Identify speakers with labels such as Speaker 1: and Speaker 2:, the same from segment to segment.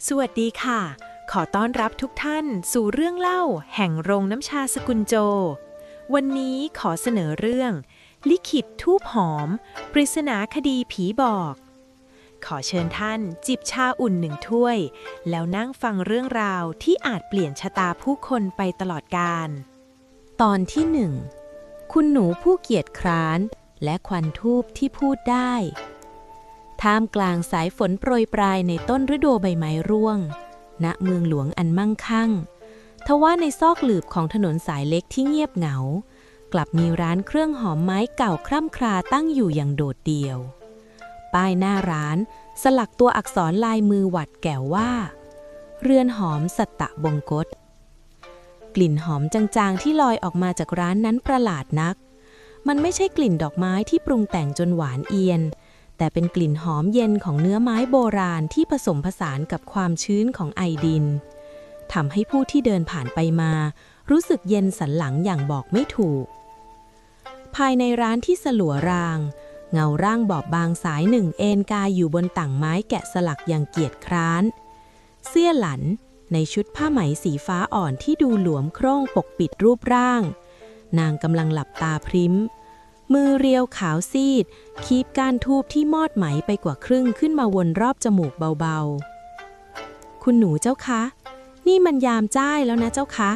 Speaker 1: สวัสดีค่ะ ขอต้อนรับทุกท่านสู่เรื่องเล่าแห่งโรงน้ำชาสกุลโจ วันนี้ขอเสนอเรื่อง ลิขิตธูปหอม ปริศนาคดีผีบอก ขอเชิญท่านจิบชาอุ่นหนึ่งถ้วย แล้วนั่งฟังเรื่องราวที่อาจเปลี่ยนชะตาผู้คนไปตลอดกาล
Speaker 2: ตอนที่หนึ่งคุณหนูผู้เกียจคร้านและควันทูบที่พูดได้ท่ามกลางสายฝนโปรยปรายในต้นฤดูใบไม้ร่วงณเมืองหลวงอันมั่งคั่งทว่าในซอกหลืบของถนนสายเล็กที่เงียบเหงากลับมีร้านเครื่องหอมไม้เก่าคร่ำคราตั้งอยู่อย่างโดดเดี่ยวป้ายหน้าร้านสลักตัวอักษรลายมือหวัดแก่วว่าเรือนหอมสัตตะบงกตกลิ่นหอมจางๆที่ลอยออกมาจากร้านนั้นประหลาดนักมันไม่ใช่กลิ่นดอกไม้ที่ปรุงแต่งจนหวานเอียนแต่เป็นกลิ่นหอมเย็นของเนื้อไม้โบราณที่ผสมผสานกับความชื้นของไอดินทำให้ผู้ที่เดินผ่านไปมารู้สึกเย็นสันหลังอย่างบอกไม่ถูกภายในร้านที่สลัวรางเงาร่างบอบบางสายหนึ่งเอนกายอยู่บนต่างไม้แกะสลักอย่างเกียจคร้านเสี้ยหลันในชุดผ้าไหมสีฟ้าอ่อนที่ดูหลวมโคร่งปกปิดรูปร่างนางกำลังหลับตาพริ้มมือเรียวขาวซีดคีบก้านทูบที่มอดไหมไปกว่าครึ่งขึ้นมาวนรอบจมูกเบาๆคุณหนูเจ้าคะนี่มันยามจ้ายแล้วนะเจ้าคะ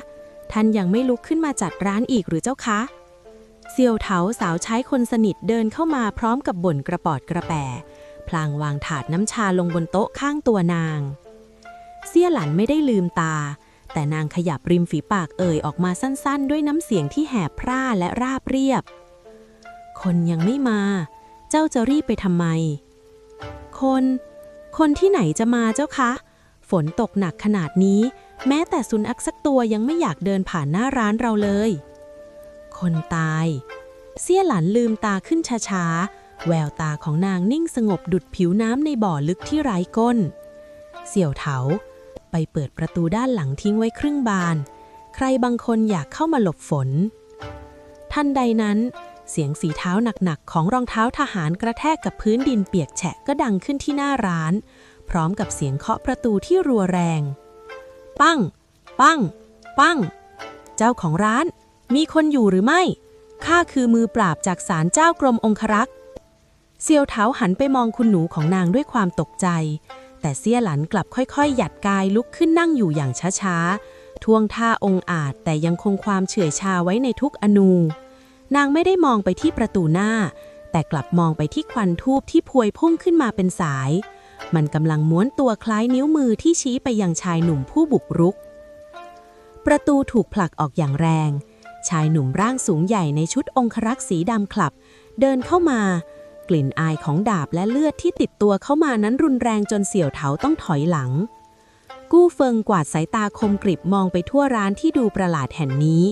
Speaker 2: ท่านยังไม่ลุกขึ้นมาจัดร้านอีกหรือเจ้าคะเสี่ยวเถาสาวใช้คนสนิทเดินเข้ามาพร้อมกับบ่นกระปอดกระแปะพลางวางถาดน้ำชาลงบนโต๊ะข้างตัวนางเสี่ยหลันไม่ได้ลืมตาแต่นางขยับริมฝีปากเอ่ยออกมาสั้นๆด้วยน้ำเสียงที่แหบพร่าและราบเรียบคนยังไม่มาเจ้าจะรีบไปทำไมคนที่ไหนจะมาเจ้าคะฝนตกหนักขนาดนี้แม้แต่สุนัขสักตัวยังไม่อยากเดินผ่านหน้าร้านเราเลยคนตายเสี่ยหลันลืมตาขึ้นช้าๆแววตาของนางนิ่งสงบดุจผิวน้ำในบ่อลึกที่ไร้ก้นเสี่ยวเถาไปเปิดประตูด้านหลังทิ้งไว้ครึ่งบานใครบางคนอยากเข้ามาหลบฝนทันใดนั้นเสียงฝีเท้าหนักๆของรองเท้าทหารกระแทกกับพื้นดินเปียกแฉะก็ดังขึ้นที่หน้าร้านพร้อมกับเสียงเคาะประตูที่รัวแรงปั้งปั้งปั้งเจ้าของร้านมีคนอยู่หรือไม่ข้าคือมือปราบจากศาลเจ้ากรมองครักษ์เซียวเท้าหันไปมองคุณหนูของนางด้วยความตกใจแต่เสี่ยหลันกลับค่อยๆหยัดกายลุกขึ้นนั่งอยู่อย่างช้าๆท่วงท่าองอาจแต่ยังคงความเฉื่อยชาไว้ในทุกอนูนางไม่ได้มองไปที่ประตูหน้าแต่กลับมองไปที่ควันทูบที่พวยพุ่งขึ้นมาเป็นสายมันกำลังม้วนตัวคล้ายนิ้วมือที่ชี้ไปยังชายหนุ่มผู้บุกรุกประตูถูกผลักออกอย่างแรงชายหนุ่มร่างสูงใหญ่ในชุดองครักษ์สีดำคลับเดินเข้ามากลิ่นอายของดาบและเลือดที่ติดตัวเข้ามานั้นรุนแรงจนเสี่ยวเถาต้องถอยหลังกู้เฟิงกวาดสายตาคมกริบมองไปทั่วร้านที่ดูประหลาดแห่งนี้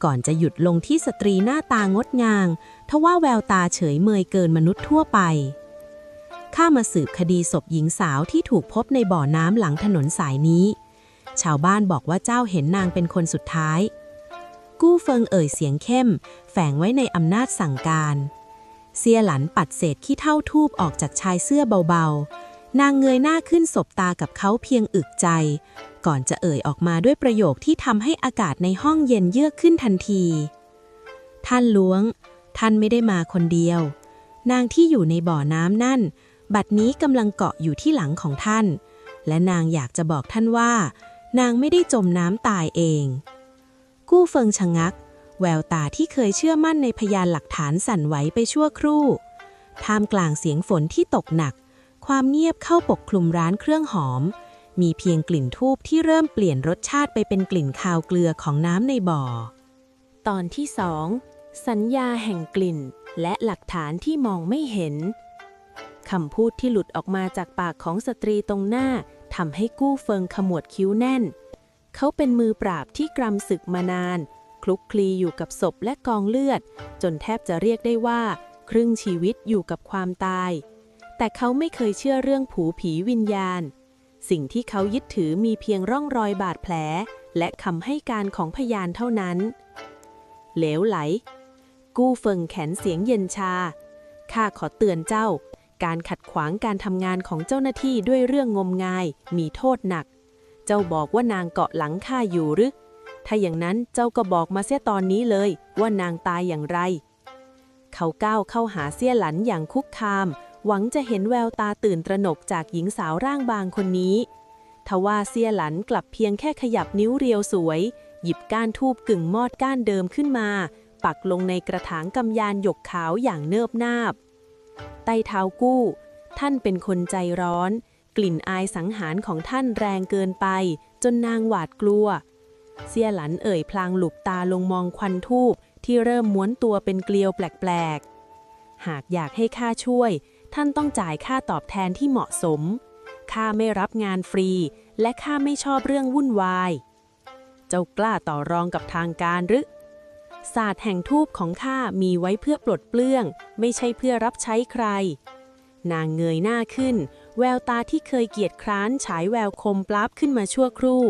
Speaker 2: ก่อนจะหยุดลงที่สตรีหน้าตางดงามทว่าแววตาเฉยเมยเกินมนุษย์ทั่วไปข้ามาสืบคดีศพหญิงสาวที่ถูกพบในบ่อน้ำหลังถนนสายนี้ชาวบ้านบอกว่าเจ้าเห็นนางเป็นคนสุดท้ายกู้เฟิงเอ่ยเสียงเข้มแฝงไว้ในอำนาจสั่งการเสี่ยหลันปัดเศษขี้เถ้าทูบออกจากชายเสื้อเบาๆนางเงยหน้าขึ้นสบตากับเขาเพียงอึกใจก่อนจะเอ่ยออกมาด้วยประโยคที่ทำให้อากาศในห้องเย็นเยือกขึ้นทันทีท่านหลวงท่านไม่ได้มาคนเดียวนางที่อยู่ในบ่อน้ำนั่นบัดนี้กำลังเกาะอยู่ที่หลังของท่านและนางอยากจะบอกท่านว่านางไม่ได้จมน้ำตายเองกู้เฟิงชะงักแววตาที่เคยเชื่อมั่นในพยานหลักฐานสั่นไหวไปชั่วครู่ท่ามกลางเสียงฝนที่ตกหนักความเงียบเข้าปกคลุมร้านเครื่องหอมมีเพียงกลิ่นธูปที่เริ่มเปลี่ยนรสชาติไปเป็นกลิ่นคาวเกลือของน้ำในบ่อตอนที่2สัญญาแห่งกลิ่นและหลักฐานที่มองไม่เห็นคำพูดที่หลุดออกมาจากปากของสตรีตรงหน้าทำให้กู้เฟิงขมวดคิ้วแน่นเขาเป็นมือปราบที่กรำศึกมานานคลุกคลีอยู่กับศพและกองเลือดจนแทบจะเรียกได้ว่าครึ่งชีวิตอยู่กับความตายแต่เขาไม่เคยเชื่อเรื่องผูผีวิญญาณสิ่งที่เขายึดถือมีเพียงร่องรอยบาดแผลและคำให้การของพยานเท่านั้นเหลวไหลกู้เฟิงแขนเสียงเย็นชาข้าขอเตือนเจ้า การขัดขวางการทำงานของเจ้าหน้าที่ด้วยเรื่องงมงายมีโทษหนักเจ้าบอกว่านางเกาะหลังข้าอยู่หรือถ้าอย่างนั้นเจ้าก็บอกมาเสียตอนนี้เลยว่านางตายอย่างไรเขาก้าวเข้าหาเสี้ยหลันอย่างคุกคามหวังจะเห็นแววตาตื่นตระหนกจากหญิงสาวร่างบางคนนี้ทว่าเสี้ยหลันกลับเพียงแค่ขยับนิ้วเรียวสวยหยิบก้านทูบกึ่งมอดก้านเดิมขึ้นมาปักลงในกระถางกำยานหยกขาวอย่างเนิบนาบไต้เท้ากู้ท่านเป็นคนใจร้อนกลิ่นอายสังหารของท่านแรงเกินไปจนนางหวาดกลัวเสี้ยหลันเอ่ยพลางหลุบตาลงมองควันทูบที่เริ่มม้วนตัวเป็นเกลียวแปลกๆหากอยากให้ข้าช่วยท่านต้องจ่ายค่าตอบแทนที่เหมาะสมข้าไม่รับงานฟรีและข้าไม่ชอบเรื่องวุ่นวายเจ้ากล้าต่อรองกับทางการหรือศาสตร์แห่งทูบของข้ามีไว้เพื่อปลดเปลื้องไม่ใช่เพื่อรับใช้ใครนางเงยหน้าขึ้นแววตาที่เคยเกียจคร้านฉายแววคมปราบขึ้นมาชั่วครู่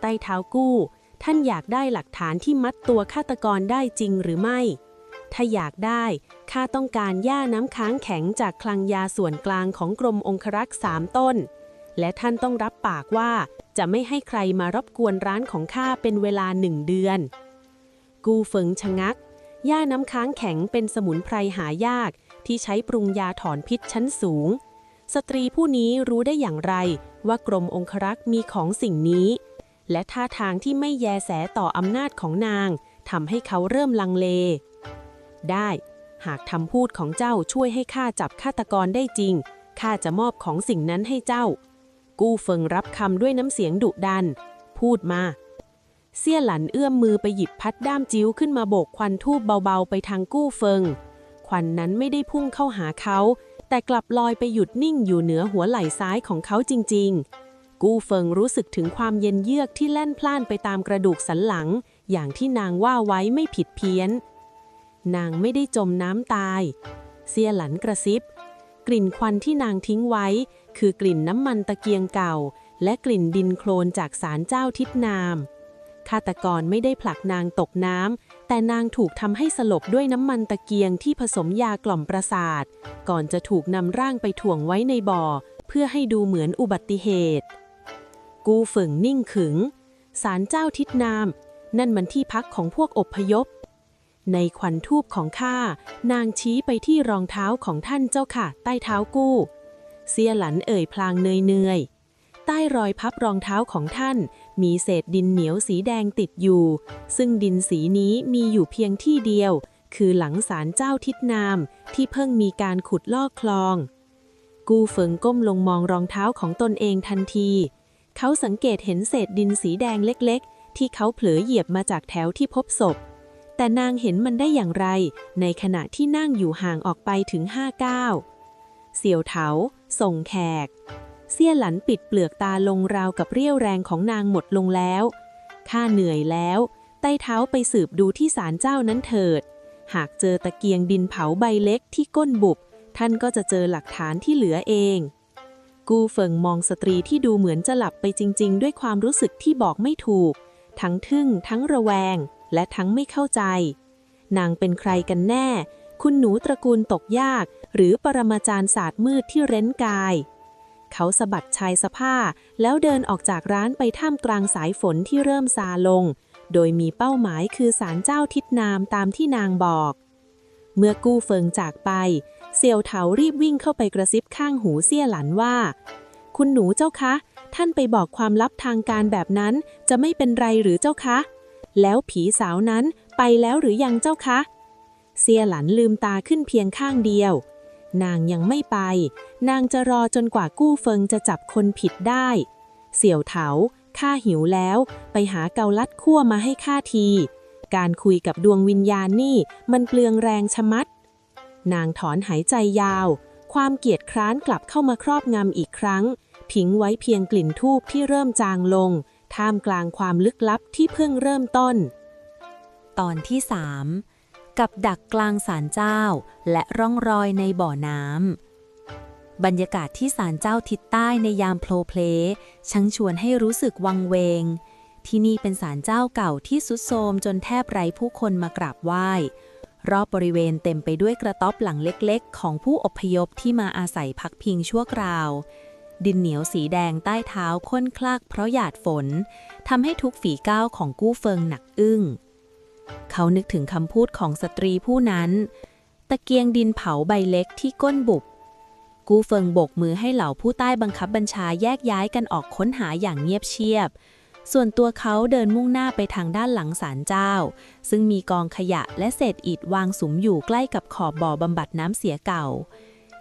Speaker 2: ไต้เท้ากู้ท่านอยากได้หลักฐานที่มัดตัวฆาตกรได้จริงหรือไม่ถ้าอยากได้ข้าต้องการหญ้าน้ำค้างแข็งจากคลังยาส่วนกลางของกรมองครักษ์3 ต้นและท่านต้องรับปากว่าจะไม่ให้ใครมารบกวนร้านของข้าเป็นเวลา1 เดือนกูเฟิงชะงักหญ้าน้ำค้างแข็งเป็นสมุนไพรหายากที่ใช้ปรุงยาถอนพิษชั้นสูงสตรีผู้นี้รู้ได้อย่างไรว่ากรมองครักษ์มีของสิ่งนี้และท่าทางที่ไม่แยแสต่ออำนาจของนางทำให้เขาเริ่มลังเลได้หากคำพูดของเจ้าช่วยให้ข้าจับฆาตกรได้จริงข้าจะมอบของสิ่งนั้นให้เจ้ากู้เฟิงรับคำด้วยน้ำเสียงดุดันพูดมาเสี้ยหลันเอื้อมมือไปหยิบพัดด้ามจิ้วขึ้นมาโบกควันทูบเบาๆไปทางกู้เฟิงควันนั้นไม่ได้พุ่งเข้าหาเขาแต่กลับลอยไปหยุดนิ่งอยู่เหนือหัวไหล่ซ้ายของเขาจริงๆกู้เฟิงรู้สึกถึงความเย็นเยือกที่แล่นพล่านไปตามกระดูกสันหลังอย่างที่นางว่าไว้ไม่ผิดเพี้ยนนางไม่ได้จมน้ำตายเสี้ยหลันกระซิบกลิ่นควันที่นางทิ้งไว้คือกลิ่นน้ำมันตะเกียงเก่าและกลิ่นดินโคลนจากศาลเจ้าทิศนามฆาตกรไม่ได้ผลักนางตกน้ำแต่นางถูกทำให้สลบด้วยน้ำมันตะเกียงที่ผสมยากล่อมประสาทก่อนจะถูกนำร่างไปถ่วงไว้ในบ่อเพื่อให้ดูเหมือนอุบัติเหตุกูเฟิงนิ่งขึงศาลเจ้าทิศนามนั่นมันที่พักของพวกอพยพในควันทูบของข้านางชี้ไปที่รองเท้าของท่านเจ้าค่ะใต้เท้ากู้เสี้ยหลันเอ่ยพลางเนยใต้รอยพับรองเท้าของท่านมีเศษดินเหนียวสีแดงติดอยู่ซึ่งดินสีนี้มีอยู่เพียงที่เดียวคือหลังศาลเจ้าทิศนามที่เพิ่งมีการขุดลอกคลองกูเฟิงก้มลงมองรองเท้าของตนเองทันทีเขาสังเกตเห็นเศษดินสีแดงเล็กๆที่เขาเผลอเหยียบมาจากแถวที่พบศพแต่นางเห็นมันได้อย่างไรในขณะที่นั่งอยู่ห่างออกไปถึง5 ก้าวเสี่ยวเถาส่งแขกเสี้ยหลันปิดเปลือกตาลงราวกับเรี่ยวแรงของนางหมดลงแล้วข้าเหนื่อยแล้วไต้เท้าไปสืบดูที่ศาลเจ้านั้นเถิดหากเจอตะเกียงดินเผาใบเล็กที่ก้นบุบท่านก็จะเจอหลักฐานที่เหลือเองกูเฟิงมองสตรีที่ดูเหมือนจะหลับไปจริงๆด้วยความรู้สึกที่บอกไม่ถูกทั้งทึ่งทั้งระแวงและทั้งไม่เข้าใจนางเป็นใครกันแน่คุณหนูตระกูลตกยากหรือปรมาจารย์ศาสตร์มืดที่เร้นกายเขาสะบัดชายสะผ้าแล้วเดินออกจากร้านไปท่ามกลางสายฝนที่เริ่มซาลงโดยมีเป้าหมายคือศาลเจ้าทิศนามตามที่นางบอกเมื่อกู้เฟิงจากไปเสี่ยวเถารีบวิ่งเข้าไปกระซิบข้างหูเสี้ยหลันว่าคุณหนูเจ้าคะท่านไปบอกความลับทางการแบบนั้นจะไม่เป็นไรหรือเจ้าคะแล้วผีสาวนั้นไปแล้วหรือยังเจ้าคะเสี้ยหลันลืมตาขึ้นเพียงข้างเดียวนางยังไม่ไปนางจะรอจนกว่ากู้เฟิงจะจับคนผิดได้เสี่ยวเถาข้าหิวแล้วไปหาเกาลัดคั่วมาให้ข้าทีการคุยกับดวงวิญญาณนี่มันเปลืองแรงชะมัดนางถอนหายใจยาวความเกียจคร้านกลับเข้ามาครอบงำอีกครั้งทิ้งไว้เพียงกลิ่นธูปที่เริ่มจางลงท่ามกลางความลึกลับที่เพิ่งเริ่มต้น
Speaker 1: ตอนที่ 3 กับดักกลางศาลเจ้าและร่องรอยในบ่อน้ำบรรยากาศที่ศาลเจ้าทิศใต้ในยามโพลเพลช่างชวนให้รู้สึกวังเวงที่นี่เป็นศาลเจ้าเก่าที่ทรุดโทรมจนแทบไร้ผู้คนมากราบไหว้
Speaker 2: รอบบริเวณเต็มไปด้วยกระต๊อบหลังเล็กๆของผู้อพยพที่มาอาศัยพักพิงชั่วคราวดินเหนียวสีแดงใต้เท้าข้นคลักเพราะหยาดฝนทำให้ทุกฝีก้าวของกู้เฟิงหนักอึ้งเขานึกถึงคำพูดของสตรีผู้นั้นตะเกียงดินเผาใบเล็กที่ก้นบุบกู้เฟิงโบกมือให้เหล่าผู้ใต้บังคับบัญชาแยกย้ายกันออกค้นหาอย่างเงียบเชียบส่วนตัวเขาเดินมุ่งหน้าไปทางด้านหลังศาลเจ้าซึ่งมีกองขยะและเศษอิฐวางสุมอยู่ใกล้กับขอบบ่อบำบัดน้ำเสียเก่า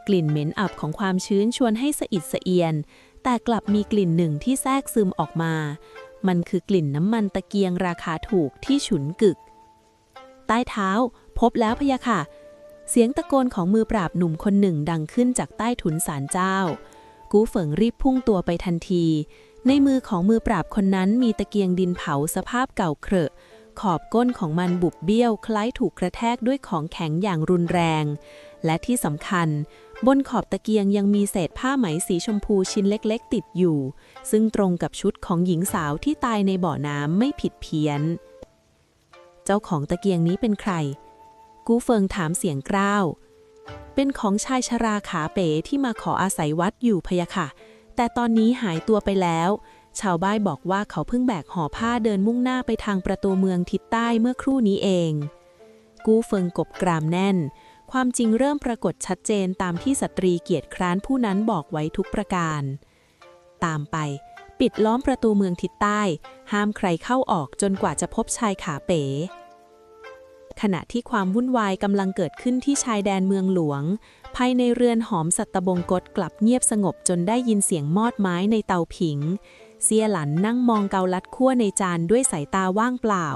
Speaker 2: กลิ่นเหม็นอับของความชื้นชวนให้สะอิดสะเอียนแต่กลับมีกลิ่นหนึ่งที่แทรกซึมออกมามันคือกลิ่นน้ำมันตะเกียงราคาถูกที่ฉุนกึกใต้เท้าพบแล้วพะยะค่ะเสียงตะโกนของมือปราบหนุ่มคนหนึ่งดังขึ้นจากใต้ถุนศาลเจ้ากู้เฟิงรีบพุ่งตัวไปทันทีในมือของมือปราบคนนั้นมีตะเกียงดินเผาสภาพเก่าเขอะขอบก้นของมันบุบเบี้ยวคล้ายถูกกระแทกด้วยของแข็งอย่างรุนแรงและที่สำคัญบนขอบตะเกียงยังมีเศษผ้าไหมสีชมพูชิ้นเล็กๆติดอยู่ซึ่งตรงกับชุดของหญิงสาวที่ตายในบ่อน้ำไม่ผิดเพี้ยนเจ้าของตะเกียงนี้เป็นใครกู้เฟิงถามเสียงกร้าวเป็นของชายชราขาเป๋ที่มาขออาศัยวัดอยู่พะยะค่ะแต่ตอนนี้หายตัวไปแล้วชาวบ้านบอกว่าเขาเพิ่งแบกห่อผ้าเดินมุ่งหน้าไปทางประตูเมืองทิศใต้เมื่อครู่นี้เองกู้เฟิงกบกรามแน่นความจริงเริ่มปรากฏชัดเจนตามที่สตรีเกียรติคร้านผู้นั้นบอกไว้ทุกประการตามไปปิดล้อมประตูเมืองทิศใต้ห้ามใครเข้าออกจนกว่าจะพบชายขาเป๋ขณะที่ความวุ่นวายกำลังเกิดขึ้นที่ชายแดนเมืองหลวงภายในเรือนหอมสัตบงกตกลับเงียบสงบจนได้ยินเสียงมอดไม้ในเตาผิงเสียหลันนั่งมองเกาลัดคั่วในจานด้วยสายตาว่างเปล่า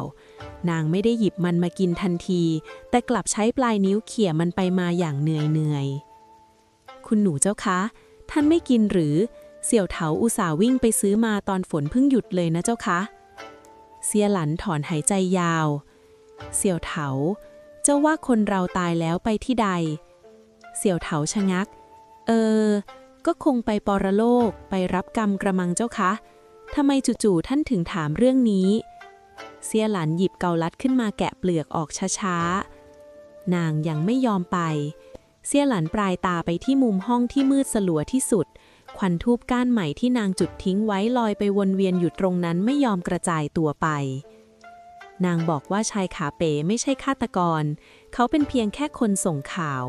Speaker 2: นางไม่ได้หยิบมันมากินทันทีแต่กลับใช้ปลายนิ้วเขี่ยมันไปมาอย่างเหนื่อยคุณหนูเจ้าคะท่านไม่กินหรือเสี่ยวเถาอุตส่าห์วิ่งไปซื้อมาตอนฝนเพิ่งหยุดเลยนะเจ้าคะเสียหลันถอนหายใจยาวเสี่ยวเถาเจ้าว่าคนเราตายแล้วไปที่ใดเสี่ยวเถาชะงักก็คงไปปรโลกไปรับกรรมกระมังเจ้าคะทำไมจู่ๆท่านถึงถามเรื่องนี้เสียหลันหยิบเกาลัดขึ้นมาแกะเปลือกออกช้าๆนางยังไม่ยอมไปเสียหลันปลายตาไปที่มุมห้องที่มืดสลัวที่สุดควันทูบก้านใหม่ที่นางจุดทิ้งไว้ลอยไปวนเวียนอยู่ตรงนั้นไม่ยอมกระจายตัวไปนางบอกว่าชายขาเป๋ไม่ใช่ฆาตกรเขาเป็นเพียงแค่คนส่งข่าว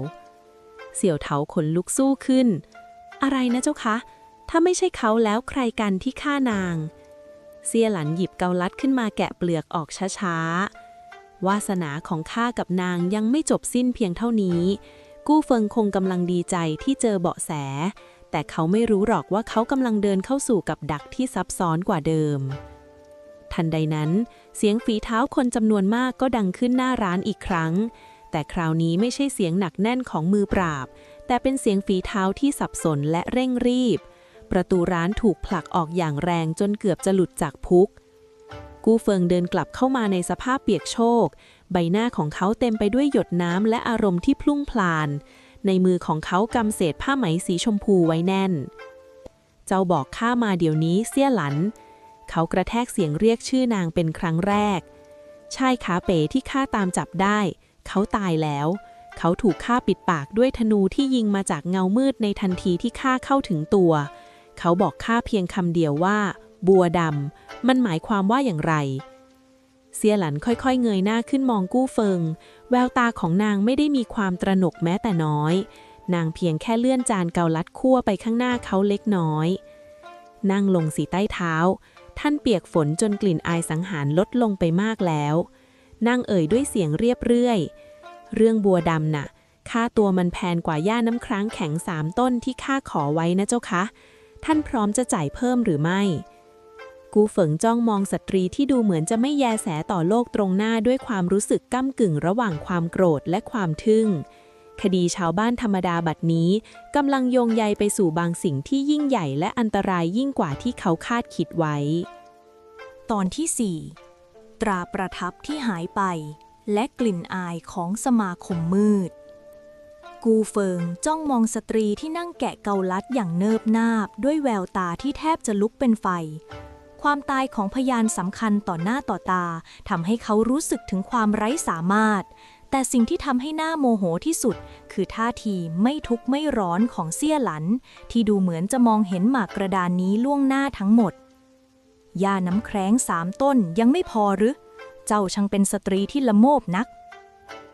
Speaker 2: เสี่ยวเถาขนลุกสู้ขึ้นอะไรนะเจ้าคะถ้าไม่ใช่เขาแล้วใครกันที่ฆ่านางเสียหลันหยิบเกาลัดขึ้นมาแกะเปลือกออกช้าๆวาสนาของข้ากับนางยังไม่จบสิ้นเพียงเท่านี้กู้เฟิงคงกำลังดีใจที่เจอเบาะแสแต่เขาไม่รู้หรอกว่าเขากำลังเดินเข้าสู่กับดักที่ซับซ้อนกว่าเดิมทันใดนั้นเสียงฝีเท้าคนจำนวนมากก็ดังขึ้นหน้าร้านอีกครั้งแต่คราวนี้ไม่ใช่เสียงหนักแน่นของมือปราบแต่เป็นเสียงฝีเท้าที่สับสนและเร่งรีบประตูร้านถูกผลักออกอย่างแรงจนเกือบจะหลุดจากพุกกู้เฟิงเดินกลับเข้ามาในสภาพเปียกโชกใบหน้าของเขาเต็มไปด้วยหยดน้ำและอารมณ์ที่พลุ่งพล่านในมือของเขากำเศษผ้าไหมสีชมพูไว้แน่นเจ้าบอกข้ามาเดี๋ยวนี้เสี้ยหลันเขากระแทกเสียงเรียกชื่อนางเป็นครั้งแรกชายขาเป๋ที่ข้าตามจับได้เขาตายแล้วเขาถูกฆ่าปิดปากด้วยธนูที่ยิงมาจากเงามืดในทันทีที่ข้าเข้าถึงตัวเขาบอกข้าเพียงคำเดียวว่าบัวดำมันหมายความว่าอย่างไรเสียหลันค่อยๆเงยหน้าขึ้นมองกู้เฟิงแววตาของนางไม่ได้มีความตระหนกแม้แต่น้อยนางเพียงแค่เลื่อนจานเกาลัดคั่วไปข้างหน้าเขาเล็กน้อยนั่งลงสีใต้เท้าท่านเปียกฝนจนกลิ่นอายสังหารลดลงไปมากแล้วนางเอ่ยด้วยเสียงเรียบเรื่อยเรื่องบัวดำน่ะค่าตัวมันแพงกว่าหญ้าน้ำค้างแข็ง3 ต้นที่ข้าขอไว้นะเจ้าคะท่านพร้อมจะจ่ายเพิ่มหรือไม่กูเฟิงจ้องมองสตรีที่ดูเหมือนจะไม่แยแสต่อโลกตรงหน้าด้วยความรู้สึกก้ำกึ่งระหว่างความโกรธและความทึ่งคดีชาวบ้านธรรมดาบัดนี้กำลังโยงใยไปสู่บางสิ่งที่ยิ่งใหญ่และอันตรายยิ่งกว่าที่เขาคาดคิดไว้
Speaker 3: ตอนที่ 4 ตราประทับที่หายไปและกลิ่นอายของสมาคมมืดกูเฟิงจ้องมองสตรีที่นั่งแกะเกาลัดอย่างเนิบนาบด้วยแววตาที่แทบจะลุกเป็นไฟความตายของพยานสำคัญต่อหน้าต่อตาทำให้เขารู้สึกถึงความไร้สามารถ แต่สิ่งที่ทำให้หน้าโมโหที่สุดคือท่าทีไม่ทุกข์ไม่ร้อนของเซี่ยหลันที่ดูเหมือนจะมองเห็นหมากกระดานนี้ล่วงหน้าทั้งหมดย่าน้ำแคร้ง3 ต้นยังไม่พอหรือเจ้าช่างเป็นสตรีที่ละโมบนัก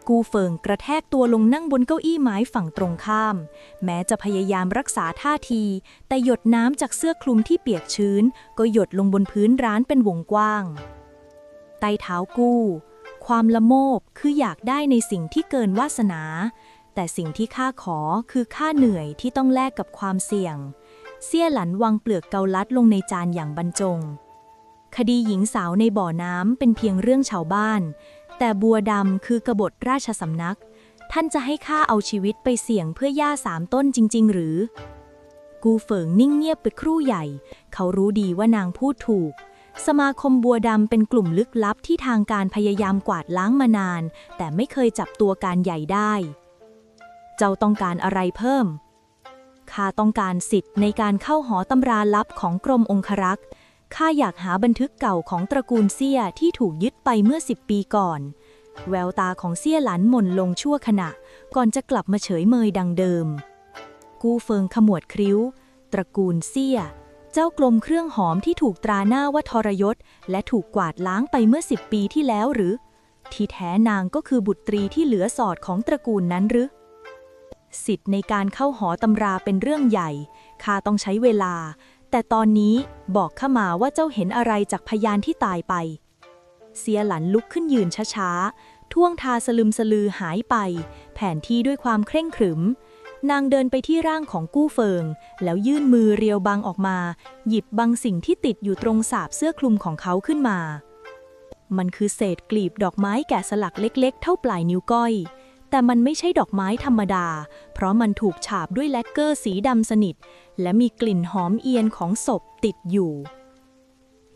Speaker 3: กูเฟิงกระแทกตัวลงนั่งบนเก้าอี้ไม้ฝั่งตรงข้ามแม้จะพยายามรักษาท่าทีแต่หยดน้ำจากเสื้อคลุมที่เปียกชื้นก็หยดลงบนพื้นร้านเป็นวงกว้างใต้เท้ากู้ความละโมบคืออยากได้ในสิ่งที่เกินวาสนาแต่สิ่งที่ข้าขอคือค่าเหนื่อยที่ต้องแลกกับความเสี่ยงเซี่ยหลันวางเปลือกเกาลัดลงในจานอย่างบรรจงคดีหญิงสาวในบ่อน้ำเป็นเพียงเรื่องชาวบ้านแต่บัวดำคือกบฏราชสำนักท่านจะให้ข้าเอาชีวิตไปเสี่ยงเพื่อย่า3 ต้นจริงๆหรือกูเฟิงนิ่งเงียบไปครู่ใหญ่เขารู้ดีว่านางพูดถูกสมาคมบัวดำเป็นกลุ่มลึกลับที่ทางการพยายามกวาดล้างมานานแต่ไม่เคยจับตัวการใหญ่ได้เจ้าต้องการอะไรเพิ่มข้าต้องการสิทธิ์ในการเข้าหอตำราลับของกรมองครักษ์ข้าอยากหาบันทึกเก่าของตระกูลเซี่ยที่ถูกยึดไปเมื่อ10 ปีก่อนแววตาของเซี่ยหลันหม่นลงชั่วขณะก่อนจะกลับมาเฉยเมยดังเดิมกูเฟิงขมวดคิ้วตระกูลเซี่ยเจ้ากลมเครื่องหอมที่ถูกตราหน้าว่าทรยศและถูกกวาดล้างไปเมื่อ10 ปีที่แล้วหรือที่แท้นางก็คือบุตรีที่เหลือสอดของตระกูลนั้นหรือสิทธิ์ในการเข้าหอตำราเป็นเรื่องใหญ่ข้าต้องใช้เวลาแต่ตอนนี้บอกข้ามาว่าเจ้าเห็นอะไรจากพยานที่ตายไปเซียหลันลุกขึ้นยืนช้าๆท่วงทาสลึมสลือหายไปแผนที่ด้วยความเคร่งขรึมนางเดินไปที่ร่างของกู้เฟิงแล้วยื่นมือเรียวบางออกมาหยิบบางสิ่งที่ติดอยู่ตรงสาบเสื้อคลุมของเขาขึ้นมามันคือเศษกลีบดอกไม้แกะสลักเล็กๆเท่าปลายนิ้วก้อยแต่มันไม่ใช่ดอกไม้ธรรมดาเพราะมันถูกฉาบด้วยแลกเกอร์สีดำสนิทและมีกลิ่นหอมเอียนของศพติดอยู่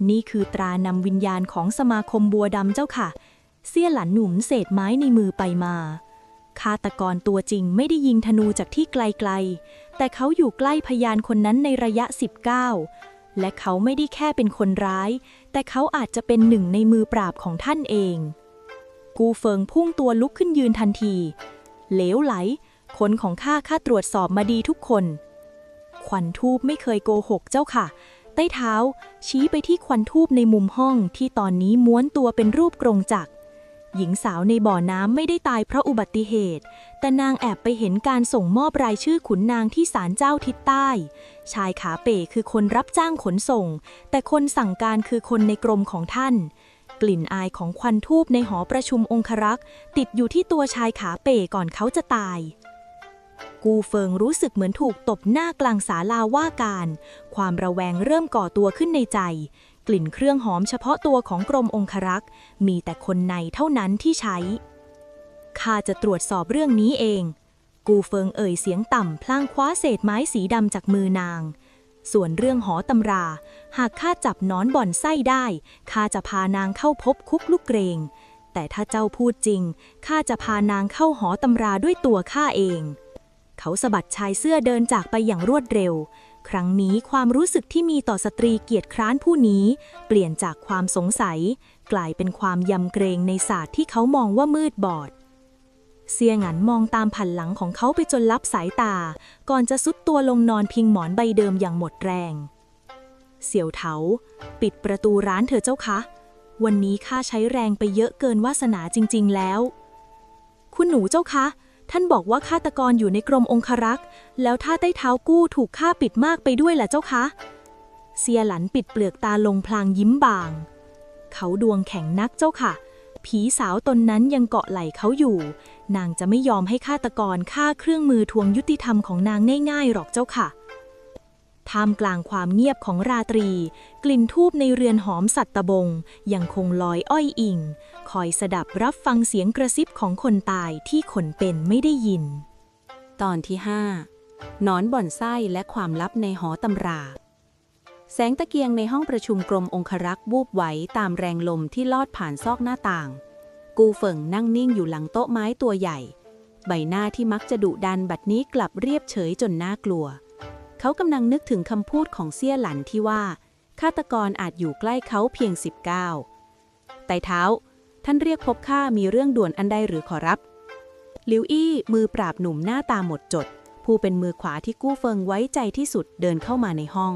Speaker 3: นี่คือตรานำวิญญาณของสมาคมบัวดำเจ้าค่ะเซี่ยหลันหนุนเศษไม้ในมือไปมาฆาตกรตัวจริงไม่ได้ยิงธนูจากที่ไกลๆแต่เขาอยู่ใกล้พยานคนนั้นในระยะ19และเขาไม่ได้แค่เป็นคนร้ายแต่เขาอาจจะเป็นหนึ่งในมือปราบของท่านเองกูเฟิงพุ่งตัวลุกขึ้นยืนทันทีเหลวไหลคนของข้าตรวจสอบมาดีทุกคนควันทูบไม่เคยโกหกเจ้าค่ะใต้เท้าชี้ไปที่ควันทูบในมุมห้องที่ตอนนี้ม้วนตัวเป็นรูปกรงจักรหญิงสาวในบ่อน้ำไม่ได้ตายเพราะอุบัติเหตุแต่นางแอบไปเห็นการส่งมอบรายชื่อขุนนางที่ศาลเจ้าทิศใต้ชายขาเป๋คือคนรับจ้างขนส่งแต่คนสั่งการคือคนในกรมของท่านกลิ่นอายของควันทูบในหอประชุมองครักษ์ติดอยู่ที่ตัวชายขาเป๋ก่อนเขาจะตายกูเฟิงรู้สึกเหมือนถูกตบหน้ากลางศาลาว่าการความระแวงเริ่มก่อตัวขึ้นในใจกลิ่นเครื่องหอมเฉพาะตัวของกรมองครักษ์มีแต่คนในเท่านั้นที่ใช้ข้าจะตรวจสอบเรื่องนี้เองกูเฟิงเอ่ยเสียงต่ำพลางคว้าเศษไม้สีดำจากมือนางส่วนเรื่องหอตำราหากข้าจับนอนบ่อนไส้ได้ข้าจะพานางเข้าพบคุกลูกเกรงแต่ถ้าเจ้าพูดจริงข้าจะพานางเข้าหอตำราด้วยตัวข้าเองเขาสะบัดชายเสื้อเดินจากไปอย่างรวดเร็วครั้งนี้ความรู้สึกที่มีต่อสตรีเกียจคร้านผู้นี้เปลี่ยนจากความสงสัยกลายเป็นความยำเกรงในศาสตร์ที่เขามองว่ามืดบอดเซียหงันมองตามผันหลังของเขาไปจนลับสายตาก่อนจะซุดตัวลงนอนพิงหมอนใบเดิมอย่างหมดแรงเสี่ยวเถาปิดประตูร้านเถอะเจ้าคะวันนี้ข้าใช้แรงไปเยอะเกินวาสนาจริงๆแล้วคุณหนูเจ้าคะท่านบอกว่าฆาตกรอยู่ในกรมองครักษ์แล้วถ้าใต้เท้ากู้ถูกฆ่าปิดมากไปด้วยล่ะเจ้าคะเซียหลันปิดเปลือกตาลงพลางยิ้มบางเขาดวงแข็งนักเจ้าค่ะผีสาวตนนั้นยังเกาะไหล่เขาอยู่นางจะไม่ยอมให้ฆาตกรฆ่าเครื่องมือทวงยุติธรรมของนางง่ายๆหรอกเจ้าค่ะท่ามกลางความเงียบของราตรีกลิ่นธูปในเรือนหอมสัตตบงยังคงลอยอ้อยอิงคอยสดับรับฟังเสียงกระซิบของคนตายที่คนเป็นไม่ได้ยิน
Speaker 2: ตอนที่5หนอนบ่อนไส้และความลับในหอตำราแสงตะเกียงในห้องประชุมกรมองครักษ์วูบไหวตามแรงลมที่ลอดผ่านซอกหน้าต่างกูเฟิงนั่งนิ่งอยู่หลังโต๊ะไม้ตัวใหญ่ใบหน้าที่มักจะดุดันบัดนี้กลับเรียบเฉยจนน่ากลัวเขากำลังนึกถึงคำพูดของเซี่ยหลันที่ว่าฆาตกรอาจอยู่ใกล้เขาเพียง19ไต่เท้าท่านเรียกพบข้ามีเรื่องด่วนอันใดหรือขอรับ หลิวอี้มือปราบหนุ่มหน้าตาหมดจดผู้เป็นมือขวาที่กู้เฟิงไว้ใจที่สุดเดินเข้ามาในห้อง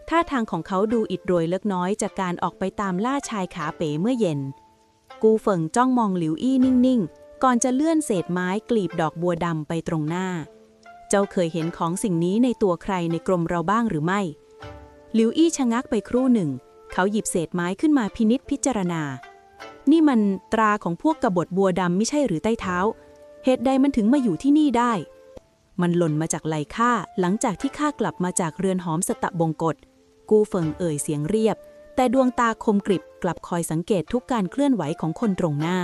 Speaker 2: ท่าทางของเขาดูอิดโรยเล็กน้อยจากการออกไปตามล่าชายขาเป๋เมื่อเย็นกู้เฟิงจ้องมองหลิวอี้นิ่งๆก่อนจะเลื่อนเศษไม้กลีบดอกบัวดำไปตรงหน้าเจ้าเคยเห็นของสิ่งนี้ในตัวใครในกรมเราบ้างหรือไม่หลิวอี้ชะงักไปครู่หนึ่งเขาหยิบเศษไม้ขึ้นมาพินิจพิจารณานี่มันตราของพวกกบฏบัวดำไม่ใช่หรือใต้เท้าเหตุใดมันถึงมาอยู่ที่นี่ได้มันหล่นมาจากไหล่ข้าหลังจากที่ข้ากลับมาจากเรือนหอมสตะบงกฎกู้เฟิงเอ่ยเสียงเรียบแต่ดวงตาคมกริบกลับคอยสังเกตทุกการเคลื่อนไหวของคนตรงหน้า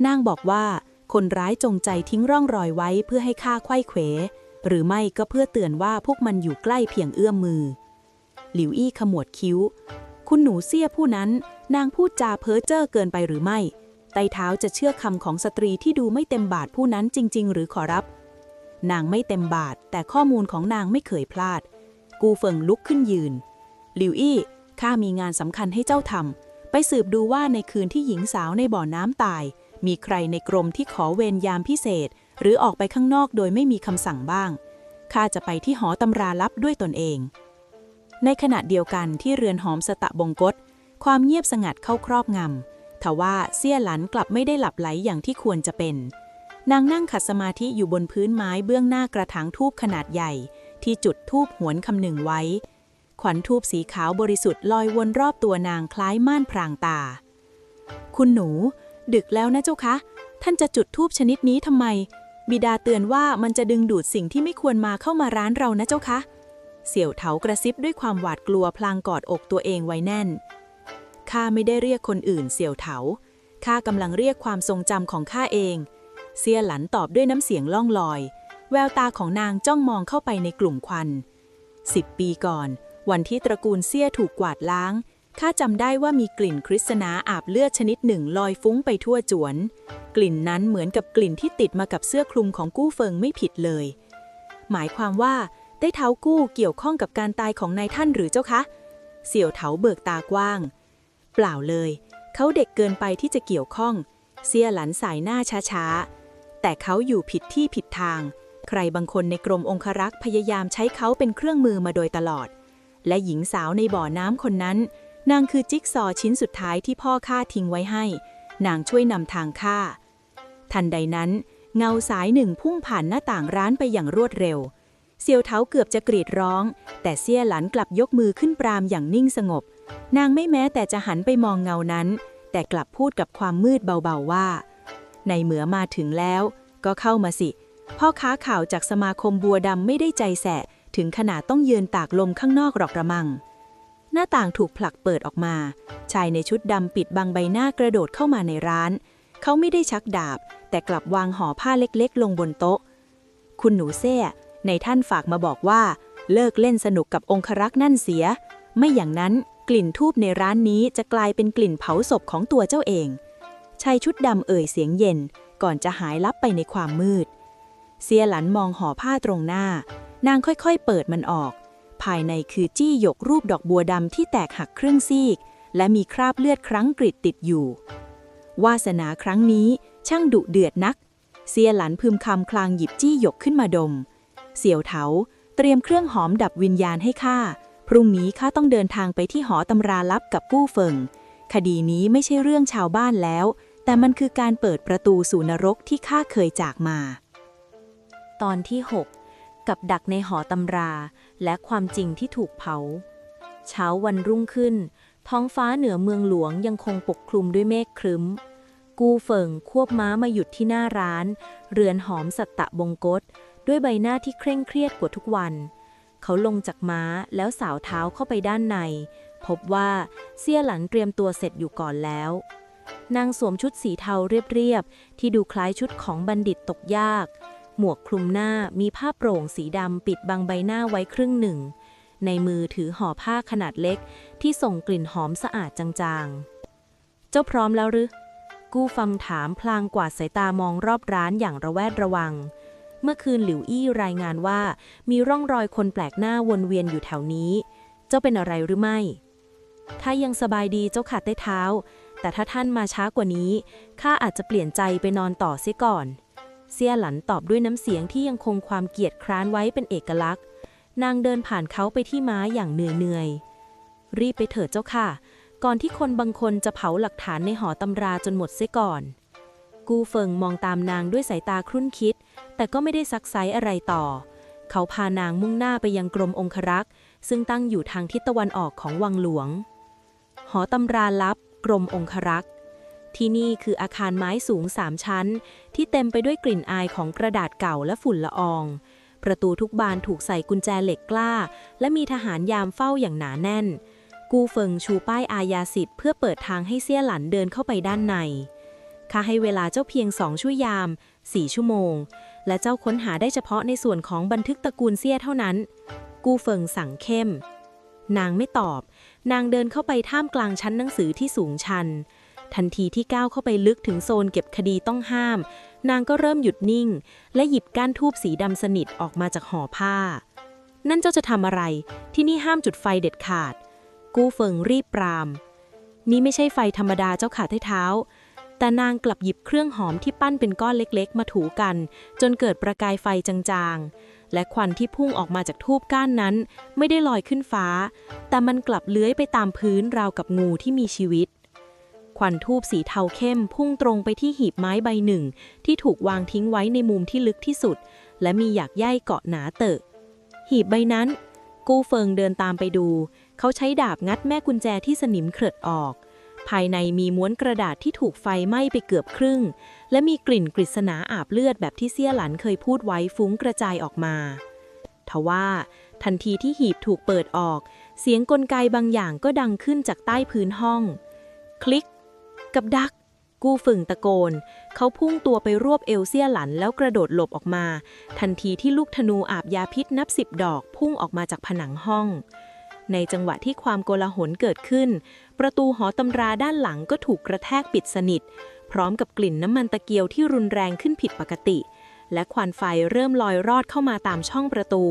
Speaker 2: นางบอกว่าคนร้ายจงใจทิ้งร่องรอยไว้เพื่อให้ข้าไขว้เขวหรือไม่ก็เพื่อเตือนว่าพวกมันอยู่ใกล้เพียงเอื้อมมือหลิวอี้ขมวดคิ้วคุณหนูเสี้ยผู้นั้นนางพูดจาเพ้อเจ้อเกินไปหรือไม่ไต่เท้าจะเชื่อคำของสตรีที่ดูไม่เต็มบาทผู้นั้นจริงๆหรือขอรับนางไม่เต็มบาทแต่ข้อมูลของนางไม่เคยพลาดกูเฟิงลุกขึ้นยืนหลิวอี้ข้ามีงานสำคัญให้เจ้าทำไปสืบดูว่าในคืนที่หญิงสาวในบ่อน้ำตายมีใครในกรมที่ขอเวรยามพิเศษหรือออกไปข้างนอกโดยไม่มีคำสั่งบ้างข้าจะไปที่หอตำราลับด้วยตนเองในขณะเดียวกันที่เรือนหอมสตะบงกฎความเงียบสงัดเข้าครอบงำทว่าเซี่ยหลันกลับไม่ได้หลับไหลอย่างที่ควรจะเป็นนางนั่งขัดสมาธิอยู่บนพื้นไม้เบื้องหน้ากระถางธูปขนาดใหญ่ที่จุดธูปหวนคำหนึ่งไว้ขวัญธูปสีขาวบริสุทธิ์ลอยวนรอบตัวนางคล้ายม่านพรางตาคุณหนูดึกแล้วนะเจ้าคะท่านจะจุดธูปชนิดนี้ทำไมบิดาเตือนว่ามันจะดึงดูดสิ่งที่ไม่ควรมาเข้ามาร้านเรานะเจ้าคะเสี่ยวเถากระซิบด้วยความหวาดกลัวพลางกอดอกตัวเองไว้แน่นข้าไม่ได้เรียกคนอื่นเสี่ยวเถาข้ากำลังเรียกความทรงจำของข้าเองเซี่ยหลันตอบด้วยน้ำเสียงล่องลอยแววตาของนางจ้องมองเข้าไปในกลุ่มควัน10 ปีก่อนวันที่ตระกูลเซี่ยถูกกวาดล้างข้าจำได้ว่ามีกลิ่นคริสนาอาบเลือดชนิดหนึ่งลอยฟุ้งไปทั่วจวนกลิ่นนั้นเหมือนกับกลิ่นที่ติดมากับเสื้อคลุมของกู้เฟิงไม่ผิดเลยหมายความว่าได้เท้ากู้เกี่ยวข้องกับการตายของนายท่านหรือเจ้าคะเสี่ยวเถาเบิกตากว้างเปล่าเลยเขาเด็กเกินไปที่จะเกี่ยวข้องเซี่ยหลันสายหน้าช้าๆแต่เขาอยู่ผิดที่ผิดทางใครบางคนในกรมองครักษ์พยายามใช้เขาเป็นเครื่องมือมาโดยตลอดและหญิงสาวในบ่อน้ำคนนั้นนางคือจิ๊กซอว์ชิ้นสุดท้ายที่พ่อข้าทิ้งไว้ให้นางช่วยนำทางข้าทันใดนั้นเงาสายหนึ่งพุ่งผ่านหน้าต่างร้านไปอย่างรวดเร็วเสี่ยวเถาเกือบจะกรีดร้องแต่เซี่ยหลันกลับยกมือขึ้นปรามอย่างนิ่งสงบนางไม่แม้แต่จะหันไปมองเงานั้นแต่กลับพูดกับความมืดเบาๆว่าในเมื่อมาถึงแล้วก็เข้ามาสิพ่อค้าข่าวจากสมาคมบัวดำไม่ได้ใจแสะถึงขนาดต้องยืนตากลมข้างนอกหรอกระมังหน้าต่างถูกผลักเปิดออกมาชายในชุดดำปิดบังใบหน้ากระโดดเข้ามาในร้านเขาไม่ได้ชักดาบแต่กลับวางห่อผ้าเล็กๆลงบนโต๊ะคุณหนูเซ่ในท่านฝากมาบอกว่าเลิกเล่นสนุกกับองครักษ์นั่นเสียไม่อย่างนั้นกลิ่นธูปในร้านนี้จะกลายเป็นกลิ่นเผาศพของตัวเจ้าเองชายชุดดำเอ่ยเสียงเย็นก่อนจะหายลับไปในความมืดเซียหลันมองห่อผ้าตรงหน้านางค่อยๆเปิดมันออกภายในคือจี้หยกรูปดอกบัวดำที่แตกหักครึ่งซีกและมีคราบเลือดครั้งกริดติดอยู่วาสนาครั้งนี้ช่างดุเดือดนักเซียหลันพึมคำคลางหยิบจี้หยกขึ้นมาดมเสี่ยวเถาเตรียมเครื่องหอมดับวิญญาณให้ข้าพรุ่งนี้ข้าต้องเดินทางไปที่หอตำราลับกับกู้เฟิงคดีนี้ไม่ใช่เรื่องชาวบ้านแล้วแต่มันคือการเปิดประตูสู่นรกที่ข้าเคยจากมา
Speaker 3: ตอนที่ 6 กับดักในหอตำราและความจริงที่ถูกเผาเช้าวันรุ่งขึ้นท้องฟ้าเหนือเมืองหลวงยังคงปกคลุมด้วยเมฆครึ้มกูเฟิงควบม้ามาหยุดที่หน้าร้านเรือนหอมสัตตะบงกฎด้วยใบหน้าที่เคร่งเครียดกว่าทุกวันเขาลงจากม้าแล้วสาวเท้าเข้าไปด้านในพบว่าเซี่ยหลันเตรียมตัวเสร็จอยู่ก่อนแล้วนางสวมชุดสีเทาเรียบๆที่ดูคล้ายชุดของบัณฑิตตกยากหมวกคลุมหน้ามีผ้าโปร่งสีดำปิดบังใบหน้าไว้ครึ่งหนึ่งในมือถือห่อผ้าขนาดเล็กที่ส่งกลิ่นหอมสะอาดจางๆเจ้าพร้อมแล้วหรือกู้ฟังถามพลางกวาดสายตามองรอบร้านอย่างระแวดระวังเมื่อคืนหลิวอี้รายงานว่ามีร่องรอยคนแปลกหน้าวนเวียนอยู่แถวนี้เจ้าเป็นอะไรหรือไม่ถ้ายังสบายดีเจ้าขาดใต้เท้าแต่ถ้าท่านมาช้ากว่านี้ข้าอาจจะเปลี่ยนใจไปนอนต่อเสียก่อน
Speaker 2: เสี่ยหลันตอบด้วยน้ำเสียงที่ยังคงความเกียจคร้านไว้เป็นเอกลักษณ์นางเดินผ่านเขาไปที่ม้าอย่างเหนื่อยๆรีบไปเถิดเจ้าค่ะก่อนที่คนบางคนจะเผาหลักฐานในหอตำราจนหมดเสียก่อนกูเฟิงมองตามนางด้วยสายตาครุ่นคิดแต่ก็ไม่ได้ซักไซ้อะไรต่อเขาพานางมุ่งหน้าไปยังกรมองครักษ์ซึ่งตั้งอยู่ทางทิศตะวันออกของวังหลวงหอตำราลับกรมองครักษ์ที่นี่คืออาคารไม้สูง3 ชั้นที่เต็มไปด้วยกลิ่นอายของกระดาษเก่าและฝุ่นละอองประตูทุกบานถูกใส่กุญแจเหล็กกล้าและมีทหารยามเฝ้าอย่างหนาแน่นกูเฟิงชูป้ายอาญาสิทธิ์เพื่อเปิดทางให้เสี่ยหลันเดินเข้าไปด้านในข้าให้เวลาเจ้าเพียง2 ชั่วยาม4 ชั่วโมงและเจ้าค้นหาได้เฉพาะในส่วนของบันทึกตระกูลเสี่ยเท่านั้นกูเฟิงสั่งเข้มนางไม่ตอบนางเดินเข้าไปท่ามกลางชั้นหนังสือที่สูงชันทันทีที่ก้าวเข้าไปลึกถึงโซนเก็บคดีต้องห้ามนางก็เริ่มหยุดนิ่งและหยิบก้านทูบสีดำสนิทออกมาจากห่อผ้านั่นเจ้าจะทำอะไรที่นี่ห้ามจุดไฟเด็ดขาดกูเฟิงรีบปรามนี่ไม่ใช่ไฟธรรมดาเจ้าขาเท้าแต่นางกลับหยิบเครื่องหอมที่ปั้นเป็นก้อนเล็กๆมาถูกันจนเกิดประกายไฟจางๆและควันที่พุ่งออกมาจากทูบก้านนั้นไม่ได้ลอยขึ้นฟ้าแต่มันกลับเลื้อยไปตามพื้นราวกับงูที่มีชีวิตควันทูบสีเทาเข้มพุ่งตรงไปที่หีบไม้ใบหนึ่งที่ถูกวางทิ้งไว้ในมุมที่ลึกที่สุดและมีหยากใยเกาะหนาเตอะหีบใบนั้นกูเฟิงเดินตามไปดูเขาใช้ดาบงัดแม่กุญแจที่สนิมเขิดออกภายในมีม้วนกระดาษที่ถูกไฟไหม้ไปเกือบครึ่งและมีกลิ่นกฤษณาอาบเลือดแบบที่เสี่ยหลันเคยพูดไว้ฟุ้งกระจายออกมาทว่าทันทีที่หีบถูกเปิดออกเสียงกลไกบางอย่างก็ดังขึ้นจากใต้พื้นห้องคลิกกับดักกูฝึ่งตะโกนเขาพุ่งตัวไปรวบเอวเสี่ยหลันแล้วกระโดดหลบออกมาทันทีที่ลูกธนูอาบยาพิษนับ10 ดอกพุ่งออกมาจากผนังห้องในจังหวะที่ความโกลาหลเกิดขึ้นประตูหอตำราด้านหลังก็ถูกกระแทกปิดสนิทพร้อมกับกลิ่นน้ำมันตะเกียวที่รุนแรงขึ้นผิดปกติและควันไฟเริ่มลอยรอดเข้ามาตามช่องประตู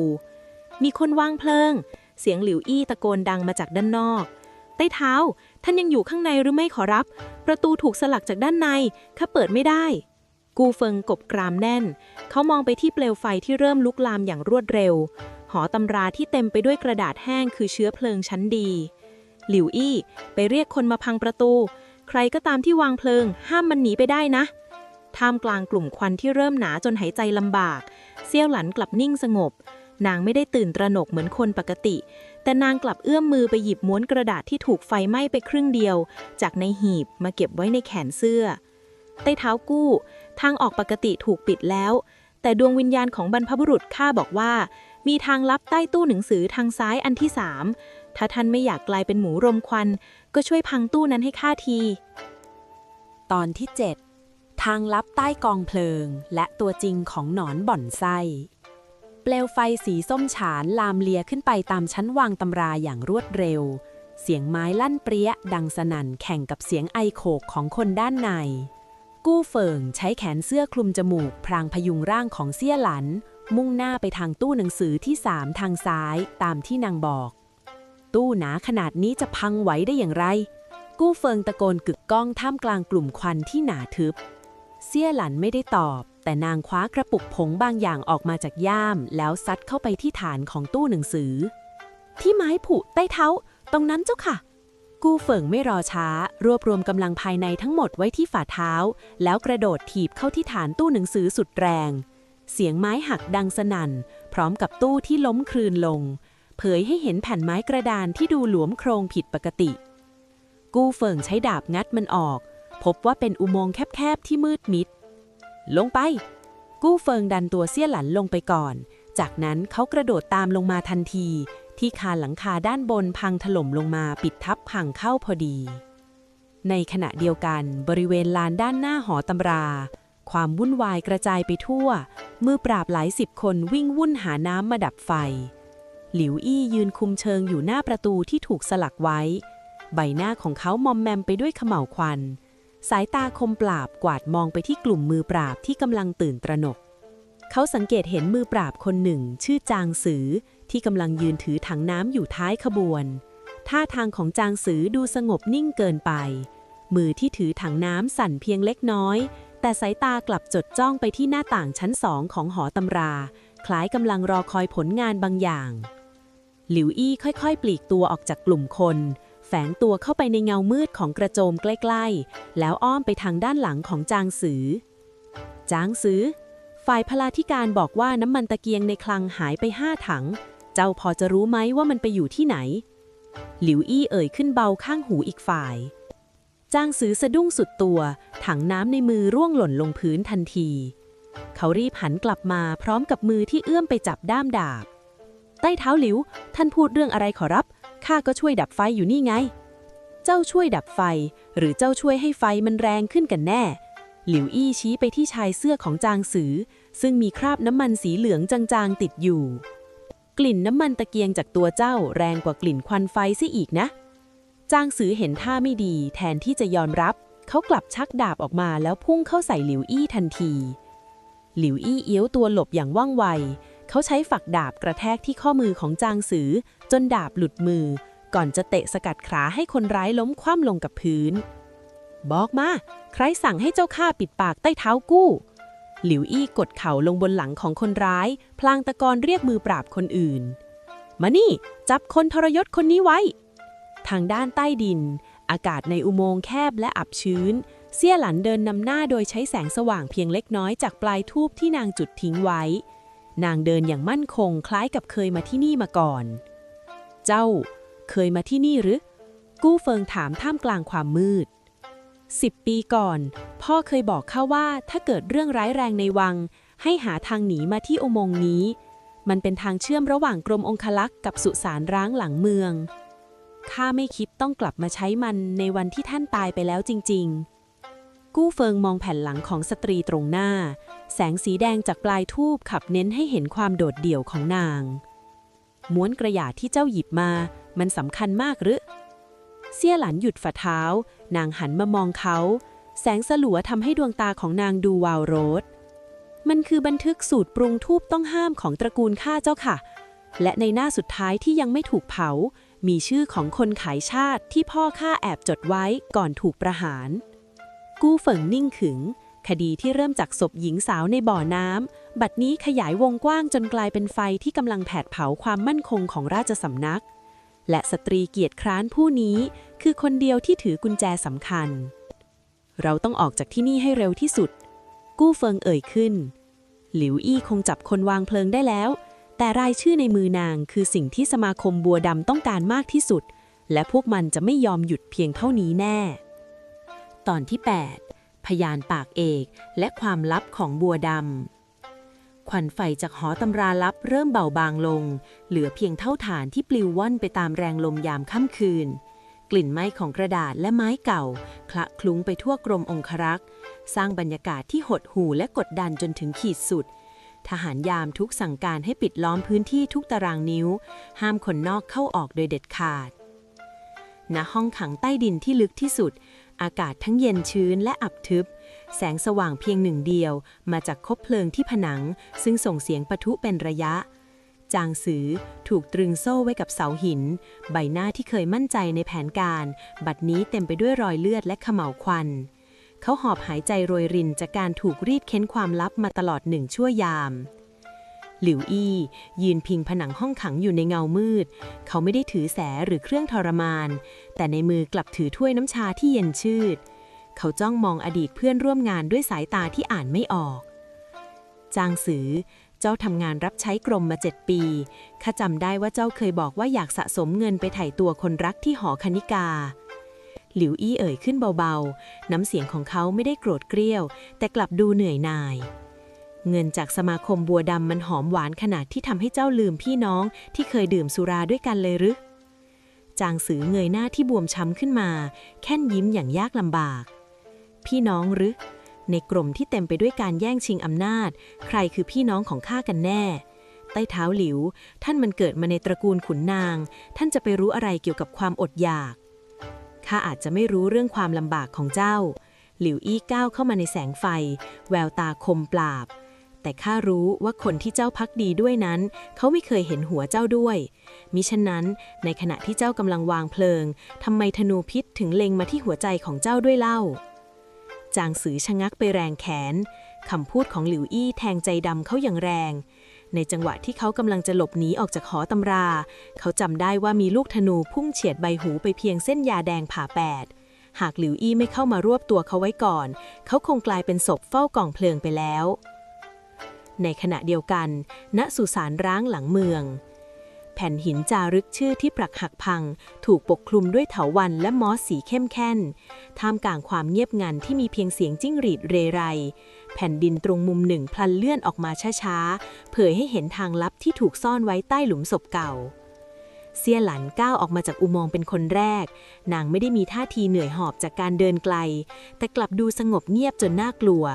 Speaker 2: มีคนวางเพลิงเสียงหลิวอี้ตะโกนดังมาจากด้านนอกใต้เท้าท่านยังอยู่ข้างในหรือไม่ขอรับประตูถูกสลักจากด้านในข้าเปิดไม่ได้กูเฟิงกบกรามแน่นเขามองไปที่เปลวไฟที่เริ่มลุกลามอย่างรวดเร็วหอตำราที่เต็มไปด้วยกระดาษแห้งคือเชื้อเพลิงชั้นดีหลิวอี้ไปเรียกคนมาพังประตูใครก็ตามที่วางเพลิงห้ามมันหนีไปได้นะท่ามกลางกลุ่มควันที่เริ่มหนาจนหายใจลำบากเซี่ยวหลันกลับนิ่งสงบนางไม่ได้ตื่นตระหนกเหมือนคนปกติแต่นางกลับเอื้อมมือไปหยิบม้วนกระดาษที่ถูกไฟไหม้ไปครึ่งเดียวจากในหีบมาเก็บไว้ในแขนเสื้อใต้เท้ากู้ทางออกปกติถูกปิดแล้วแต่ดวงวิญญาณของบรรพบุรุษข้าบอกว่ามีทางลับใต้ตู้หนังสือทางซ้ายอันที่3ถ้าท่านไม่อยากกลายเป็นหมูรมควันก็ช่วยพังตู้นั้นให้ข้าที
Speaker 1: ตอนที่7ทางลับใต้กองเพลิงและตัวจริงของหนอนบ่อนไส้เปลวไฟสีส้มฉานลามเลียขึ้นไปตามชั้นวางตำราอย่างรวดเร็วเสียงไม้ลั่นเปรี้ยดังสนั่นแข่งกับเสียงไอโขกของคนด้านในกู้เฟิงใช้แขนเสื้อคลุมจมูกพรางพยุงร่างของเสี่ยหลันมุ่งหน้าไปทางตู้หนังสือที่3ทางซ้ายตามที่นางบอกตู้หนาขนาดนี้จะพังไหวได้อย่างไรกู้เฟิงตะโกนกึกก้องท่ามกลางกลุ่มควันที่หนาทึบเสี่ยหลันไม่ได้ตอบแต่นางคว้ากระปุกผงบางอย่างออกมาจากย่ามแล้วซัดเข้าไปที่ฐานของตู้หนังสือที่ไม้ผุใต้เท้าตรงนั้นเจ้าค่ะกู้เฟิงไม่รอช้ารวบรวมกำลังภายในทั้งหมดไว้ที่ฝ่าเท้าแล้วกระโดดถีบเข้าที่ฐานตู้หนังสือสุดแรงเสียงไม้หักดังสนั่นพร้อมกับตู้ที่ล้มคลืนลงเผยให้เห็นแผ่นไม้กระดานที่ดูหลวมโครงผิดปกติกู้เฟิงใช้ดาบงัดมันออกพบว่าเป็นอุโมงค์แคบๆที่มืดมิดลงไปกู้เฟิงดันตัวเสี่ยหลันลงไปก่อนจากนั้นเขากระโดดตามลงมาทันทีที่คานหลังคาด้านบนพังถล่มลงมาปิดทับพังเข้าพอดีในขณะเดียวกันบริเวณลานด้านหน้าหอตำราความวุ่นวายกระจายไปทั่วมือปราบหลาย10 คนวิ่งวุ่นหาน้ำมาดับไฟหลิวอี้ยืนคุมเชิงอยู่หน้าประตูที่ถูกสลักไว้ใบหน้าของเขามอมแมมไปด้วยเขม่าวควันสายตาคมปราบกวาดมองไปที่กลุ่มมือปราบที่กำลังตื่นตระหนกเขาสังเกตเห็นมือปราบคนหนึ่งชื่อจางซือที่กำลังยืนถือถังน้ำอยู่ท้ายขบวนท่าทางของจางซือดูสงบนิ่งเกินไปมือที่ถือถังน้ำสั่นเพียงเล็กน้อย
Speaker 2: แต่สายตากลับจดจ้องไปที่หน้าต่างชั้น2ของหอตำรา คล้ายกำลังรอคอยผลงานบางอย่าง หลิวอี้ค่อยๆปลีกตัวออกจากกลุ่มคน แฝงตัวเข้าไปในเงามืดของกระโจมใกล้ๆแล้วอ้อมไปทางด้านหลังของจางซือฝ่ายพลาธิการบอกว่าน้ำมันตะเกียงในคลังหายไป5 ถัง เจ้าพอจะรู้ไหมว่ามันไปอยู่ที่ไหน หลิวอี้เอ่ยขึ้นเบาข้างหูอีกฝ่ายจางซือสะดุ้งสุดตัวถังน้ำในมือร่วงหล่นลงพื้นทันทีเขารีบหันกลับมาพร้อมกับมือที่เอื้อมไปจับด้ามดาบใต้เท้าหลิวท่านพูดเรื่องอะไรขอรับข้าก็ช่วยดับไฟอยู่นี่ไงเจ้าช่วยดับไฟหรือเจ้าช่วยให้ไฟมันแรงขึ้นกันแน่หลิวอี้ชี้ไปที่ชายเสื้อของจางซือซึ่งมีคราบน้ำมันสีเหลืองจางๆติดอยู่กลิ่นน้ำมันตะเกียงจากตัวเจ้าแรงกว่ากลิ่นควันไฟซิอีกนะจางซือเห็นท่าไม่ดีแทนที่จะยอมรับเขากลับชักดาบออกมาแล้วพุ่งเข้าใส่หลิวอี้ทันทีหลิวอี้เอี้ยวตัวหลบอย่างว่องไวเขาใช้ฝักดาบกระแทกที่ข้อมือของจางซือจนดาบหลุดมือก่อนจะเตะสกัดขาให้คนร้ายล้มคว่ำลงกับพื้นบอกมาใครสั่งให้เจ้าข้าปิดปากใต้เท้ากู้หลิวอี้กดเข่าลงบนหลังของคนร้ายพลางตะกอนเรียกมือปราบคนอื่นมานี่จับคนทรยศคนนี้ไว้ทางด้านใต้ดินอากาศในอุโมงค์แคบและอับชื้นเสี่ยหลันเดินนำหน้าโดยใช้แสงสว่างเพียงเล็กน้อยจากปลายธูปที่นางจุดทิ้งไว้นางเดินอย่างมั่นคงคล้ายกับเคยมาที่นี่มาก่อนเจ้าเคยมาที่นี่หรือกู้เฟิงถามท่ามกลางความมืด10 ปีก่อนพ่อเคยบอกข้าว่าถ้าเกิดเรื่องร้ายแรงในวังให้หาทางหนีมาที่อุโมงค์นี้มันเป็นทางเชื่อมระหว่างกรมองคลักษ์กับสุสานร้างหลังเมืองข้าไม่คิดต้องกลับมาใช้มันในวันที่ท่านตายไปแล้วจริงๆกู้เฟิงมองแผ่นหลังของสตรีตรงหน้าแสงสีแดงจากปลายธูปขับเน้นให้เห็นความโดดเดี่ยวของนางม้วนกระดาษที่เจ้าหยิบมามันสำคัญมากหรือเสี่ยหลันหยุดฝ่าเท้านางหันมามองเขาแสงสลัวทำให้ดวงตาของนางดูวาวโรสมันคือบันทึกสูตรปรุงธูปต้องห้ามของตระกูลข้าเจ้าค่ะและในหน้าสุดท้ายที่ยังไม่ถูกเผามีชื่อของคนขายชาติที่พ่อข้าแอบจดไว้ก่อนถูกประหารกู้เฟิงนิ่งขึงคดีที่เริ่มจากศพหญิงสาวในบ่อน้ำบัดนี้ขยายวงกว้างจนกลายเป็นไฟที่กำลังแผดเผาความมั่นคงของราชสำนักและสตรีเกียรติคร้านผู้นี้คือคนเดียวที่ถือกุญแจสำคัญเราต้องออกจากที่นี่ให้เร็วที่สุดกู้เฟิงเอ่ยขึ้นหลิวอี้คงจับคนวางเพลิงได้แล้วแต่รายชื่อในมือนางคือสิ่งที่สมาคมบัวดำต้องการมากที่สุดและพวกมันจะไม่ยอมหยุดเพียงเท่านี้แน่ตอนที่8พยานปากเอกและความลับของบัวดำควันไฟจากหอตำราลับเริ่มเบาบางลงเหลือเพียงเท่าฐานที่ปลิวว่อนไปตามแรงลมยามค่ำคืนกลิ่นไหม้ของกระดาษและไม้เก่าคละคลุ้งไปทั่วกรมองครักษ์สร้างบรรยากาศที่หดหู่และกดดันจนถึงขีดสุดทหารยามทุกสั่งการให้ปิดล้อมพื้นที่ทุกตารางนิ้วห้ามคนนอกเข้าออกโดยเด็ดขาดณห้องขังใต้ดินที่ลึกที่สุดอากาศทั้งเย็นชื้นและอับทึบแสงสว่างเพียงหนึ่งเดียวมาจากคบเพลิงที่ผนังซึ่งส่งเสียงปะทุเป็นระยะจางซือถูกตรึงโซ่ไว้กับเสาหินใบหน้าที่เคยมั่นใจในแผนการบัดนี้เต็มไปด้วยรอยเลือดและเขม่าวควันเขาหอบหายใจโรยรินจากการถูกรีดเค้นความลับมาตลอด1 ชั่วยามหลิวอี้ยืนพิงผนังห้องขังอยู่ในเงามืดเขาไม่ได้ถือแสหรือเครื่องทรมานแต่ในมือกลับถือถ้วยน้ำชาที่เย็นชืดเขาจ้องมองอดีตเพื่อนร่วมงานด้วยสายตาที่อ่านไม่ออกจางซือเจ้าทำงานรับใช้กรมมา7 ปีข้าจำได้ว่าเจ้าเคยบอกว่าอยากสะสมเงินไปไถ่ตัวคนรักที่หอคณิกาหลิวอี้เอ่ยขึ้นเบาๆน้ำเสียงของเขาไม่ได้โกรธเกรี้ยวแต่กลับดูเหนื่อยหน่ายเงินจากสมาคมบัวดำมันหอมหวานขนาดที่ทำให้เจ้าลืมพี่น้องที่เคยดื่มสุราด้วยกันเลยหรือจางซือเงยหน้าที่บวมช้ำขึ้นมาแค่นยิ้มอย่างยากลำบากพี่น้องหรือในกลุ่มที่เต็มไปด้วยการแย่งชิงอำนาจใครคือพี่น้องของข้ากันแน่ใต้เท้าหลิวท่านมันเกิดมาในตระกูลขุนนางท่านจะไปรู้อะไรเกี่ยวกับความอดอยากข้าอาจจะไม่รู้เรื่องความลำบากของเจ้าหลิวอี้ก้าวเข้ามาในแสงไฟแววตาคมปราบแต่ข้ารู้ว่าคนที่เจ้าภักดีด้วยนั้นเขาไม่เคยเห็นหัวเจ้าด้วยมิฉะนั้นในขณะที่เจ้ากำลังวางเพลิงทำไมธนูพิษถึงเล็งมาที่หัวใจของเจ้าด้วยเล่า จางซือชะงักไปแรงแขนคำพูดของหลิวอี้แทงใจดำเขาอย่างแรงในจังหวะที่เขากำลังจะหลบหนีออกจากหอตำราเขาจำได้ว่ามีลูกธนูพุ่งเฉียดใบหูไปเพียงเส้นยาแดงผ่าแปดหากหลิวอี้ไม่เข้ามารวบตัวเขาไว้ก่อนเขาคงกลายเป็นศพเฝ้ากองเพลิงไปแล้วในขณะเดียวกันณสุสานร้างหลังเมืองแผ่นหินจารึกชื่อที่ปรักหักพังถูกปกคลุมด้วยเถาวัลย์และมอสสีเข้มแค้นท่ามกลางความเงียบงันที่มีเพียงเสียงจิ้งหรีดเรไรแผ่นดินตรงมุมหนึ่งพลันเลื่อนออกมาช้าๆเผยให้เห็นทางลับที่ถูกซ่อนไว้ใต้หลุมศพเก่าเซี่ยหลันก้าวออกมาจากอุโมงค์เป็นคนแรกนางไม่ได้มีท่าทีเหนื่อยหอบจากการเดินไกลแต่กลับดูสงบเงียบจนน่ากลัว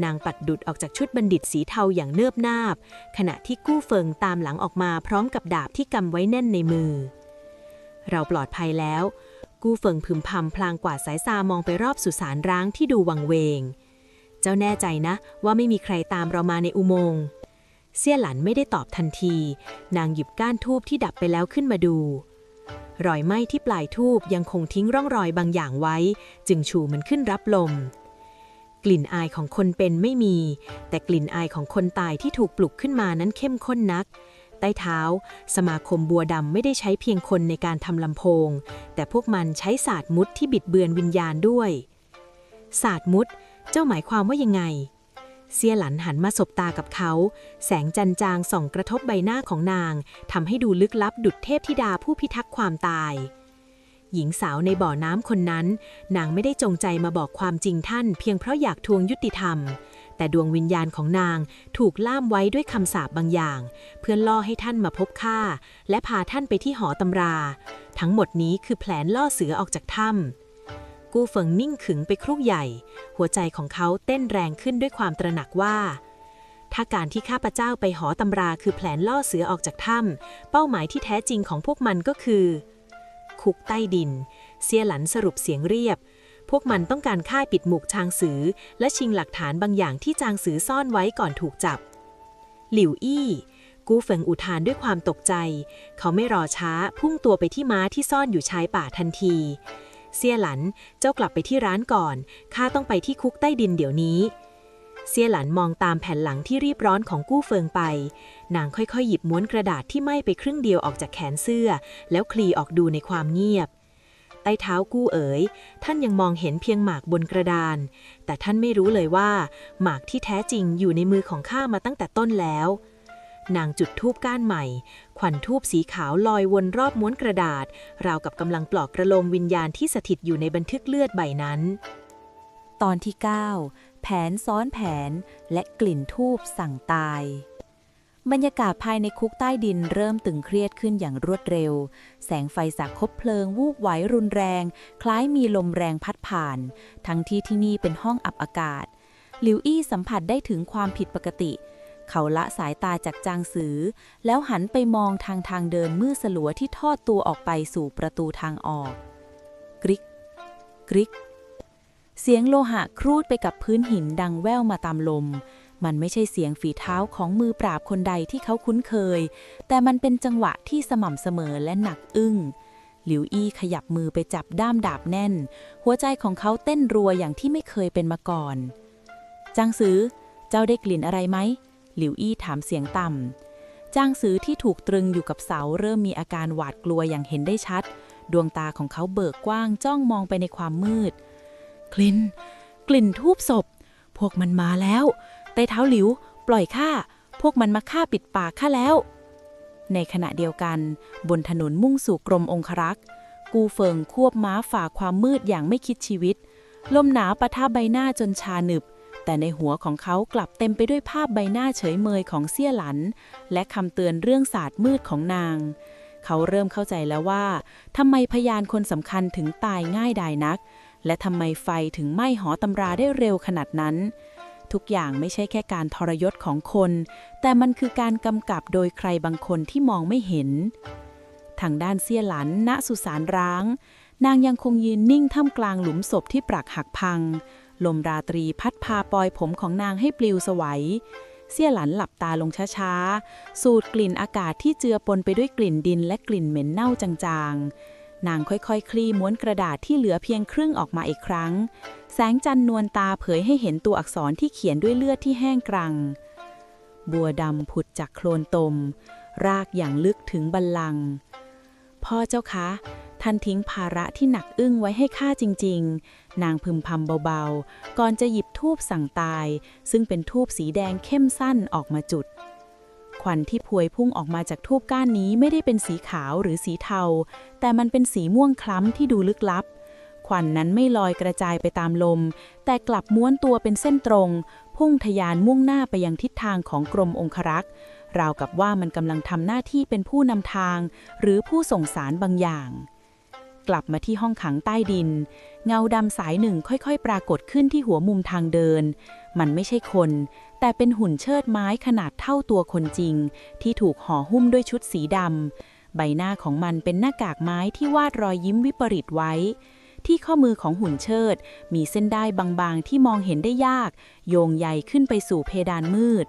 Speaker 2: นางปัดดุดออกจากชุดบัณฑิตสีเทาอย่างเนิบนาบขณะที่กู้เฟิงตามหลังออกมาพร้อมกับดาบที่กำไว้แน่นในมือเราปลอดภัยแล้วกู้เฟิงพึมพำพลางกวาดสายตามองไปรอบสุสานร้างที่ดูวังเวงเจ้าแน่ใจนะว่าไม่มีใครตามเรามาในอุโมงค์เซี่ยหลันไม่ได้ตอบทันทีนางหยิบก้านทูบที่ดับไปแล้วขึ้นมาดูรอยไหม้ที่ปลายทูบยังคงทิ้งร่องรอยบางอย่างไว้จึงชูมันขึ้นรับลมกลิ่นอายของคนเป็นไม่มีแต่กลิ่นอายของคนตายที่ถูกปลุกขึ้นมานั้นเข้มข้นนักใต้เท้าสมาคมบัวดำไม่ได้ใช้เพียงคนในการทำลำโพงแต่พวกมันใช้ศาสตร์มุดที่บิดเบือนวิญญาณด้วยศาสตร์มุดเจ้าหมายความว่ายังไงเซี่ยหลันหันมาสบตากับเขาแสงจันจางส่องกระทบใบหน้าของนางทำให้ดูลึกลับดุจเทพธิดาผู้พิทักษ์ความตายหญิงสาวในบ่อน้ำคนนั้นนางไม่ได้จงใจมาบอกความจริงท่านเพียงเพราะอยากทวงยุติธรรมแต่ดวงวิญญาณของนางถูกล่ามไว้ด้วยคำสาปบางอย่างเพื่อล่อให้ท่านมาพบข้าและพาท่านไปที่หอตำราทั้งหมดนี้คือแผนล่อเสือออกจากถ้ำกู้เฟิงนิ่งขึงไปครู่ใหญ่หัวใจของเขาเต้นแรงขึ้นด้วยความตระหนักว่าถ้าการที่ข้าพเจ้าไปหอตำราคือแผนล่อเสือออกจากถ้ำเป้าหมายที่แท้จริงของพวกมันก็คือคุกใต้ดินเซี่ยหลันสรุปเสียงเรียบพวกมันต้องการฆ่าปิดหมวกชางซือและชิงหลักฐานบางอย่างที่จางซือซ่อนไว้ก่อนถูกจับหลิวอี้กู้เฟิงอุทานด้วยความตกใจเขาไม่รอช้าพุ่งตัวไปที่ม้าที่ซ่อนอยู่ชายป่าทันทีเซี่ยหลันเจ้ากลับไปที่ร้านก่อนข้าต้องไปที่คุกใต้ดินเดี๋ยวนี้เซี่ยหลันมองตามแผ่นหลังที่รีบร้อนของกู้เฟิงไปนางค่อยๆหยิบม้วนกระดาษที่ไหม้ไปครึ่งเดียวออกจากแขนเสื้อแล้วคลี่ออกดูในความเงียบใต้เท้ากู้เอ๋ยท่านยังมองเห็นเพียงหมากบนกระดานแต่ท่านไม่รู้เลยว่าหมากที่แท้จริงอยู่ในมือของข้ามาตั้งแต่ต้นแล้วนางจุดธูปก้านใหม่ขวัญธูปสีขาวลอยวนรอบม้วนกระดาษราวกับกำลังปลอกกระโลมวิญญาณที่สถิตอยู่ในบันทึกเลือดใบนั้น
Speaker 3: ตอนที่ 9 แผนซ้อนแผนและกลิ่นธูปสั่งตายบรรยากาศภายในคุกใต้ดินเริ่มตึงเครียดขึ้นอย่างรวดเร็วแสงไฟจากคบเพลิงวูบไหวรุนแรงคล้ายมีลมแรงพัดผ่านทั้งที่ที่นี่เป็นห้องอับอากาศหลิวอี้สัมผัสได้ถึงความผิดปกติเขาละสายตาจากจางซือแล้วหันไปมองทางเดินมืดสลัวที่ทอดตัวออกไปสู่ประตูทางออกกริกกริกเสียงโลหะครูดไปกับพื้นหินดังแว่วมาตามลมมันไม่ใช่เสียงฝีเท้าของมือปราบคนใดที่เขาคุ้นเคยแต่มันเป็นจังหวะที่สม่ำเสมอและหนักอึ้งหลิวอี้ขยับมือไปจับด้ามดาบแน่นหัวใจของเขาเต้นรัวอย่างที่ไม่เคยเป็นมาก่อนจางซือเจ้าได้กลิ่นอะไรไหมหลิวอี้ถามเสียงต่ำจางซือที่ถูกตรึงอยู่กับเสาเริ่มมีอาการหวาดกลัวอย่างเห็นได้ชัดดวงตาของเขาเบิกกว้างจ้องมองไปในความมืดกลิ่นทูบศพพวกมันมาแล้วไต้เท้าหลิวปล่อยข้าพวกมันมาฆ่าปิดปากข้าแล้วในขณะเดียวกันบนถนนมุ่งสู่กรมองครักษ์กูเฟิงควบม้าฝ่าความมืดอย่างไม่คิดชีวิตลมหนาวปะทะใบหน้าจนชาหนึบแต่ในหัวของเขากลับเต็มไปด้วยภาพใบหน้าเฉยเมยของเซี่ยหลันและคำเตือนเรื่องศาสตร์มืดของนางเขาเริ่มเข้าใจแล้วว่าทำไมพยานคนสำคัญถึงตายง่ายดายนักและทำไมไฟถึงไหม้หอตำราได้เร็วขนาดนั้นทุกอย่างไม่ใช่แค่การทรยศของคนแต่มันคือการกำกับโดยใครบางคนที่มองไม่เห็นทางด้านเซี่ยหลันณสุสานร้างนางยังคงยืนนิ่งท่ามกลางหลุมศพที่ปรักหักพังลมราตรีพัดพาปลอยผมของนางให้ปลิวสวัยเซี่ยหลันหลับตาลงช้าๆสูดกลิ่นอากาศที่เจือปนไปด้วยกลิ่นดินและกลิ่นเหม็นเน่าจางๆ
Speaker 4: นางค่อยๆคลี่ม้วนกระดาษที่เหลือเพียงครึ่งออกมาอีกครั้งแสงจันทร์นวลตาเผยให้เห็นตัวอักษรที่เขียนด้วยเลือดที่แห้งกรังบัวดำผุดจากโคลนตมรากอย่างลึกถึงบัลลังก์พ่อเจ้าคะท่านทิ้งภาระที่หนักอึ้งไว้ให้ข้าจริงๆนางพึมพำเบาๆก่อนจะหยิบธูปสั่งตายซึ่งเป็นธูปสีแดงเข้มสั้นออกมาจุดควันที่พวยพุ่งออกมาจากธูปก้านนี้ไม่ได้เป็นสีขาวหรือสีเทาแต่มันเป็นสีม่วงคล้ำที่ดูลึกลับควันนั้นไม่ลอยกระจายไปตามลมแต่กลับม้วนตัวเป็นเส้นตรงพุ่งทะยานมุ่งหน้าไปยังทิศทางของกรมองครักษ์ราวกับว่ามันกำลังทำหน้าที่เป็นผู้นำทางหรือผู้ส่งสารบางอย่างกลับมาที่ห้องขังใต้ดินเงาดำสายหนึ่งค่อยๆปรากฏขึ้นที่หัวมุมทางเดินมันไม่ใช่คนแต่เป็นหุ่นเชิดไม้ขนาดเท่าตัวคนจริงที่ถูกห่อหุ้มด้วยชุดสีดำใบหน้าของมันเป็นหน้ากากไม้ที่วาดรอยยิ้มวิปริตไว้ที่ข้อมือของหุ่นเชิดมีเส้นด้ายบางๆที่มองเห็นได้ยากโยงใยขึ้นไปสู่เพดานมืด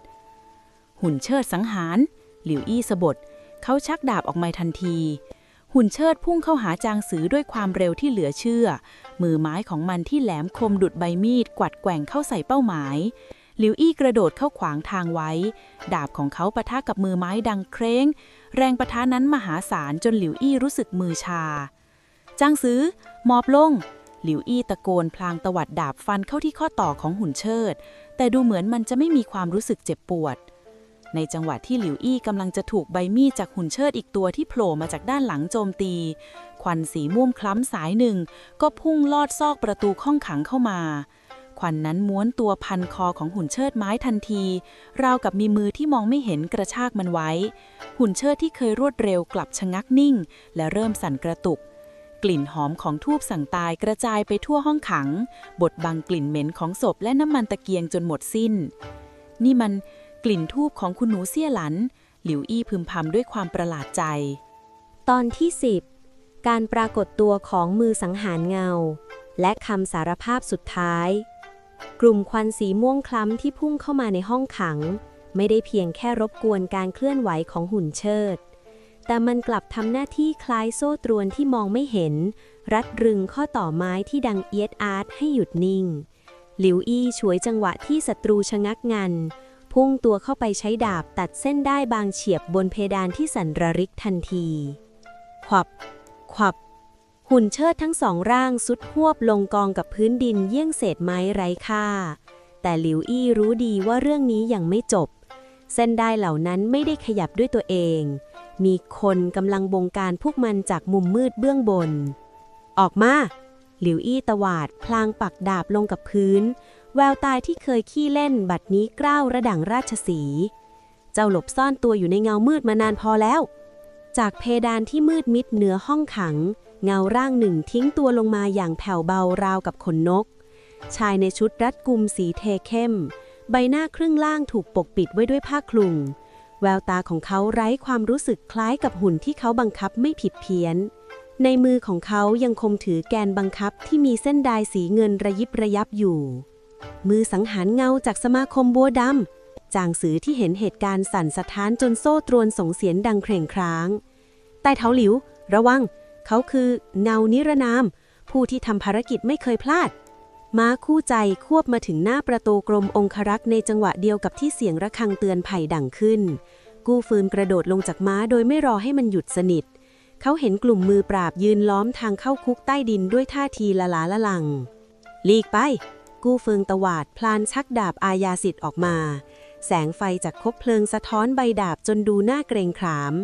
Speaker 4: หุ่นเชิดสังหารหลิวอี้สะบดเขาชักดาบออกมาทันทีหุ่นเชิดพุ่งเข้าหาจางซือด้วยความเร็วที่เหลือเชื่อมือไม้ของมันที่แหลมคมดุจใบมีดกวัดแกว่งเข้าใส่เป้าหมายหลิวอี้กระโดดเข้าขวางทางไว้ดาบของเขาปะทะกับมือไม้ดังเคร้งแรงปะทะนั้นมหาศาลจนหลิวอี้รู้สึกมือชาจางซือหมอบลงหลิวอี้ตะโกนพลางตวัดดาบฟันเข้าที่ข้อต่อของหุ่นเชิดแต่ดูเหมือนมันจะไม่มีความรู้สึกเจ็บปวดในจังหวะที่หลิวอี้กำลังจะถูกใบมีดจากหุ่นเชิดอีกตัวที่โผล่มาจากด้านหลังโจมตีควันสีม่วงคล้ำสายหนึ่งก็พุ่งลอดซอกประตูห้องขังเข้ามาควันนั้นม้วนตัวพันคอของหุ่นเชิดไม้ทันทีราวกับมีมือที่มองไม่เห็นกระชากมันไว้หุ่นเชิดที่เคยรวดเร็วกลับชะงักนิ่งและเริ่มสั่นกระตุกกลิ่นหอมของธูปสั่งตายกระจายไปทั่วห้องขังบดบังกลิ่นเหม็นของศพและน้ำมันตะเกียงจนหมดสิ้นนี่มันกลิ่นธูปของคุณหนูเสี่ยหลันหลิวอี้พึมพำด้วยความประหลาดใจ
Speaker 5: ตอนที่ 10 การปรากฏตัวของมือสังหารเงาและคำสารภาพสุดท้ายกลุ่มควันสีม่วงคล้ำที่พุ่งเข้ามาในห้องขังไม่ได้เพียงแค่รบกวนการเคลื่อนไหวของหุ่นเชิดแต่มันกลับทำหน้าที่คล้ายโซ่ตรวนที่มองไม่เห็นรัดรึงข้อต่อไม้ที่ดังเอียดอาร์ตให้หยุดนิ่งหลิวอี้ฉวยจังหวะที่ศัตรูชะงักงันพุ่งตัวเข้าไปใช้ดาบตัดเส้นได้บางเฉียบบนเพดานที่สั่นระริกทันทีขวับขวับหุ่นเชิดทั้งสองร่างสุดหวบลงกองกับพื้นดินเยี่ยงเศษไม้ไร้ค่าแต่หลิวอี้รู้ดีว่าเรื่องนี้ยังไม่จบเส้นได้เหล่านั้นไม่ได้ขยับด้วยตัวเองมีคนกำลังบงการพวกมันจากมุมมืดเบื้องบนออกมาหลิวอี้ตวาดพลางปักดาบลงกับพื้นแววตาที่เคยขี้เล่นบัดนี้กร้าวระดังราชสีห์เจ้าหลบซ่อนตัวอยู่ในเงามืดมานานพอแล้วจากเพดานที่มืดมิดเหนือห้องขังเงาร่างหนึ่งทิ้งตัวลงมาอย่างแผ่วเบาราวกับขนนกชายในชุดรัดกุมสีเทเข้มใบหน้าครึ่งล่างถูกปกปิดไว้ด้วยผ้าคลุมแววตาของเขาไร้ความรู้สึกคล้ายกับหุ่นที่เขาบังคับไม่ผิดเพี้ยนในมือของเขายังคงถือแกนบังคับที่มีเส้นด้ายสีเงินระยิบระยับอยู่มือสังหารเงาจากสมาคมบัวดำจางซือที่เห็นเหตุการณ์สั่นสะท้านจนโซ่ตรวนส่งเสียงดังเคร่งคร้างใต้เท้าหลิวระวังเขาคือเงานิรนามผู้ที่ทำภารกิจไม่เคยพลาดม้าคู่ใจควบมาถึงหน้าประตูกรมองครักษ์ในจังหวะเดียวกับที่เสียงระฆังเตือนภัยดังขึ้นกู้ฟืนกระโดดลงจากม้าโดยไม่รอให้มันหยุดสนิทเขาเห็นกลุ่มมือปราบยืนล้อมทางเข้าคุกใต้ดินด้วยท่าทีละล้าละลังหลีกไปกู้เฟืองตวาดพลานชักดาบอาญาสิทธิ์ออกมาแสงไฟจากคบเพลิงสะท้อนใบดาบจนดูน่าเกรงขาม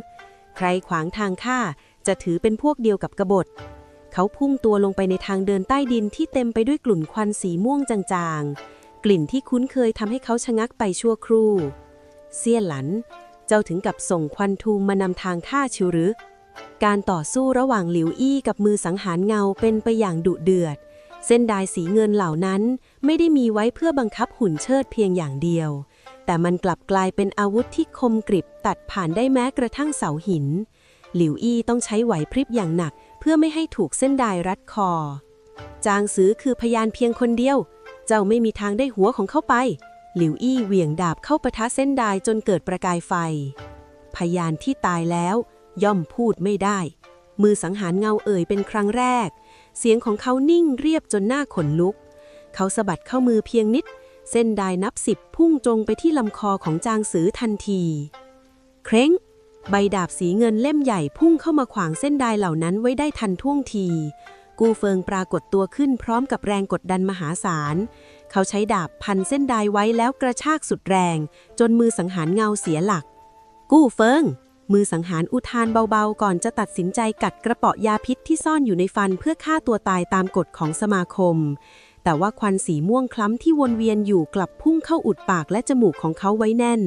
Speaker 5: ใครขวางทางข้าจะถือเป็นพวกเดียวกับกบฏเขาพุ่งตัวลงไปในทางเดินใต้ดินที่เต็มไปด้วยกลุ่นควันสีม่วงจางๆกลิ่นที่คุ้นเคยทำให้เขาชะงักไปชั่วครู่เสี่ยหลันเจ้าถึงกับส่งควันทูมมานำทางข้าชิวหรือการต่อสู้ระหว่างหลิวอี้กับมือสังหารเงาเป็นไปอย่างดุเดือดเส้นด้ายสีเงินเหล่านั้นไม่ได้มีไว้เพื่อบังคับหุ่นเชิดเพียงอย่างเดียวแต่มันกลับกลายเป็นอาวุธที่คมกริบตัดผ่านได้แม้กระทั่งเสาหินหลิวอี้ต้องใช้ไหวพริบอย่างหนักเพื่อไม่ให้ถูกเส้นด้ายรัดคอจางซือคือพยานเพียงคนเดียวเจ้าไม่มีทางได้หัวของเขาไปหลิวอี้เหวี่ยงดาบเข้าปะทะเส้นด้ายจนเกิดประกายไฟพยานที่ตายแล้วย่อมพูดไม่ได้
Speaker 2: มือสังหารเงาเอ่ยเป็นครั้งแรกเสียงของเขานิ่งเรียบจนหน้าขนลุกเขาสะบัดเข้ามือเพียงนิดเส้นด้ายนับ10พุ่งตรงไปที่ลำคอของจางซือทันทีเคร้งใบดาบสีเงินเล่มใหญ่พุ่งเข้ามาขวางเส้นด้ายเหล่านั้นไว้ได้ทันท่วงทีกูเฟิงปรากฏตัวขึ้นพร้อมกับแรงกดดันมหาศาลเขาใช้ดาบพันเส้นด้ายไว้แล้วกระชากสุดแรงจนมือสังหารเงาเสียหลักกู้เฟิงมือสังหารอุทานเบาๆก่อนจะตัดสินใจกัดกระเปาะยาพิษที่ซ่อนอยู่ในฟันเพื่อฆ่าตัวตายตามกฎของสมาคมแต่ว่าควันสีม่วงคล้ำที่วนเวียนอยู่กลับพุ่งเข้าอุดปากและจมูกของเขาไว้แน่น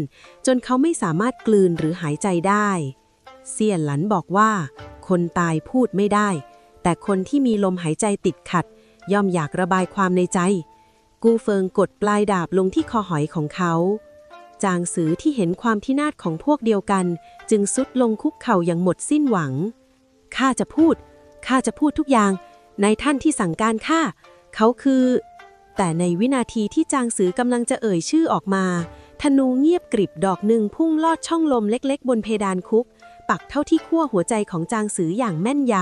Speaker 2: จนเขาไม่สามารถกลืนหรือหายใจได้เสี่ยนหลันบอกว่าคนตายพูดไม่ได้แต่คนที่มีลมหายใจติดขัดย่อมอยากระบายความในใจกูเฟิงกดปลายดาบลงที่คอหอยของเขาจางซือที่เห็นความพินาศของพวกเดียวกันจึงซุดลงคุกเข่าอย่างหมดสิ้นหวังข้าจะพูดทุกอย่างนายท่านที่สั่งการข้าเขาคือแต่ในวินาทีที่จางซือกำลังจะเอ่ยชื่อออกมาธนูเงียบกริบดอกหนึ่งพุ่งลอดช่องลมเล็กๆบนเพดานคุกปักเข้าที่ขั้วหัวใจของจางซืออย่างแม่นย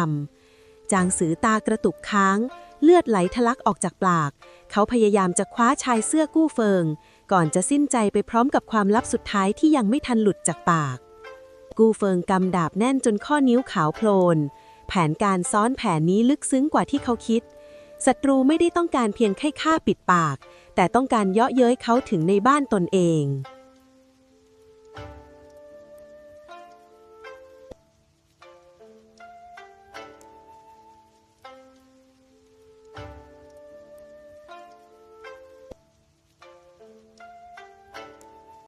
Speaker 2: ำจางซือตากระตุกค้างเลือดไหลทะลักออกจากปากเขาพยายามจะคว้าชายเสื้อกู้เฟิงก่อนจะสิ้นใจไปพร้อมกับความลับสุดท้ายที่ยังไม่ทันหลุดจากปากกู้เฟิงกำดาบแน่นจนข้อนิ้วขาวโพลนแผนการซ้อนแผนนี้ลึกซึ้งกว่าที่เขาคิดศัตรูไม่ได้ต้องการเพียงแค่ฆ่าปิดปากแต่ต้องการเยาะเย้ยเขาถึงในบ้านตนเอง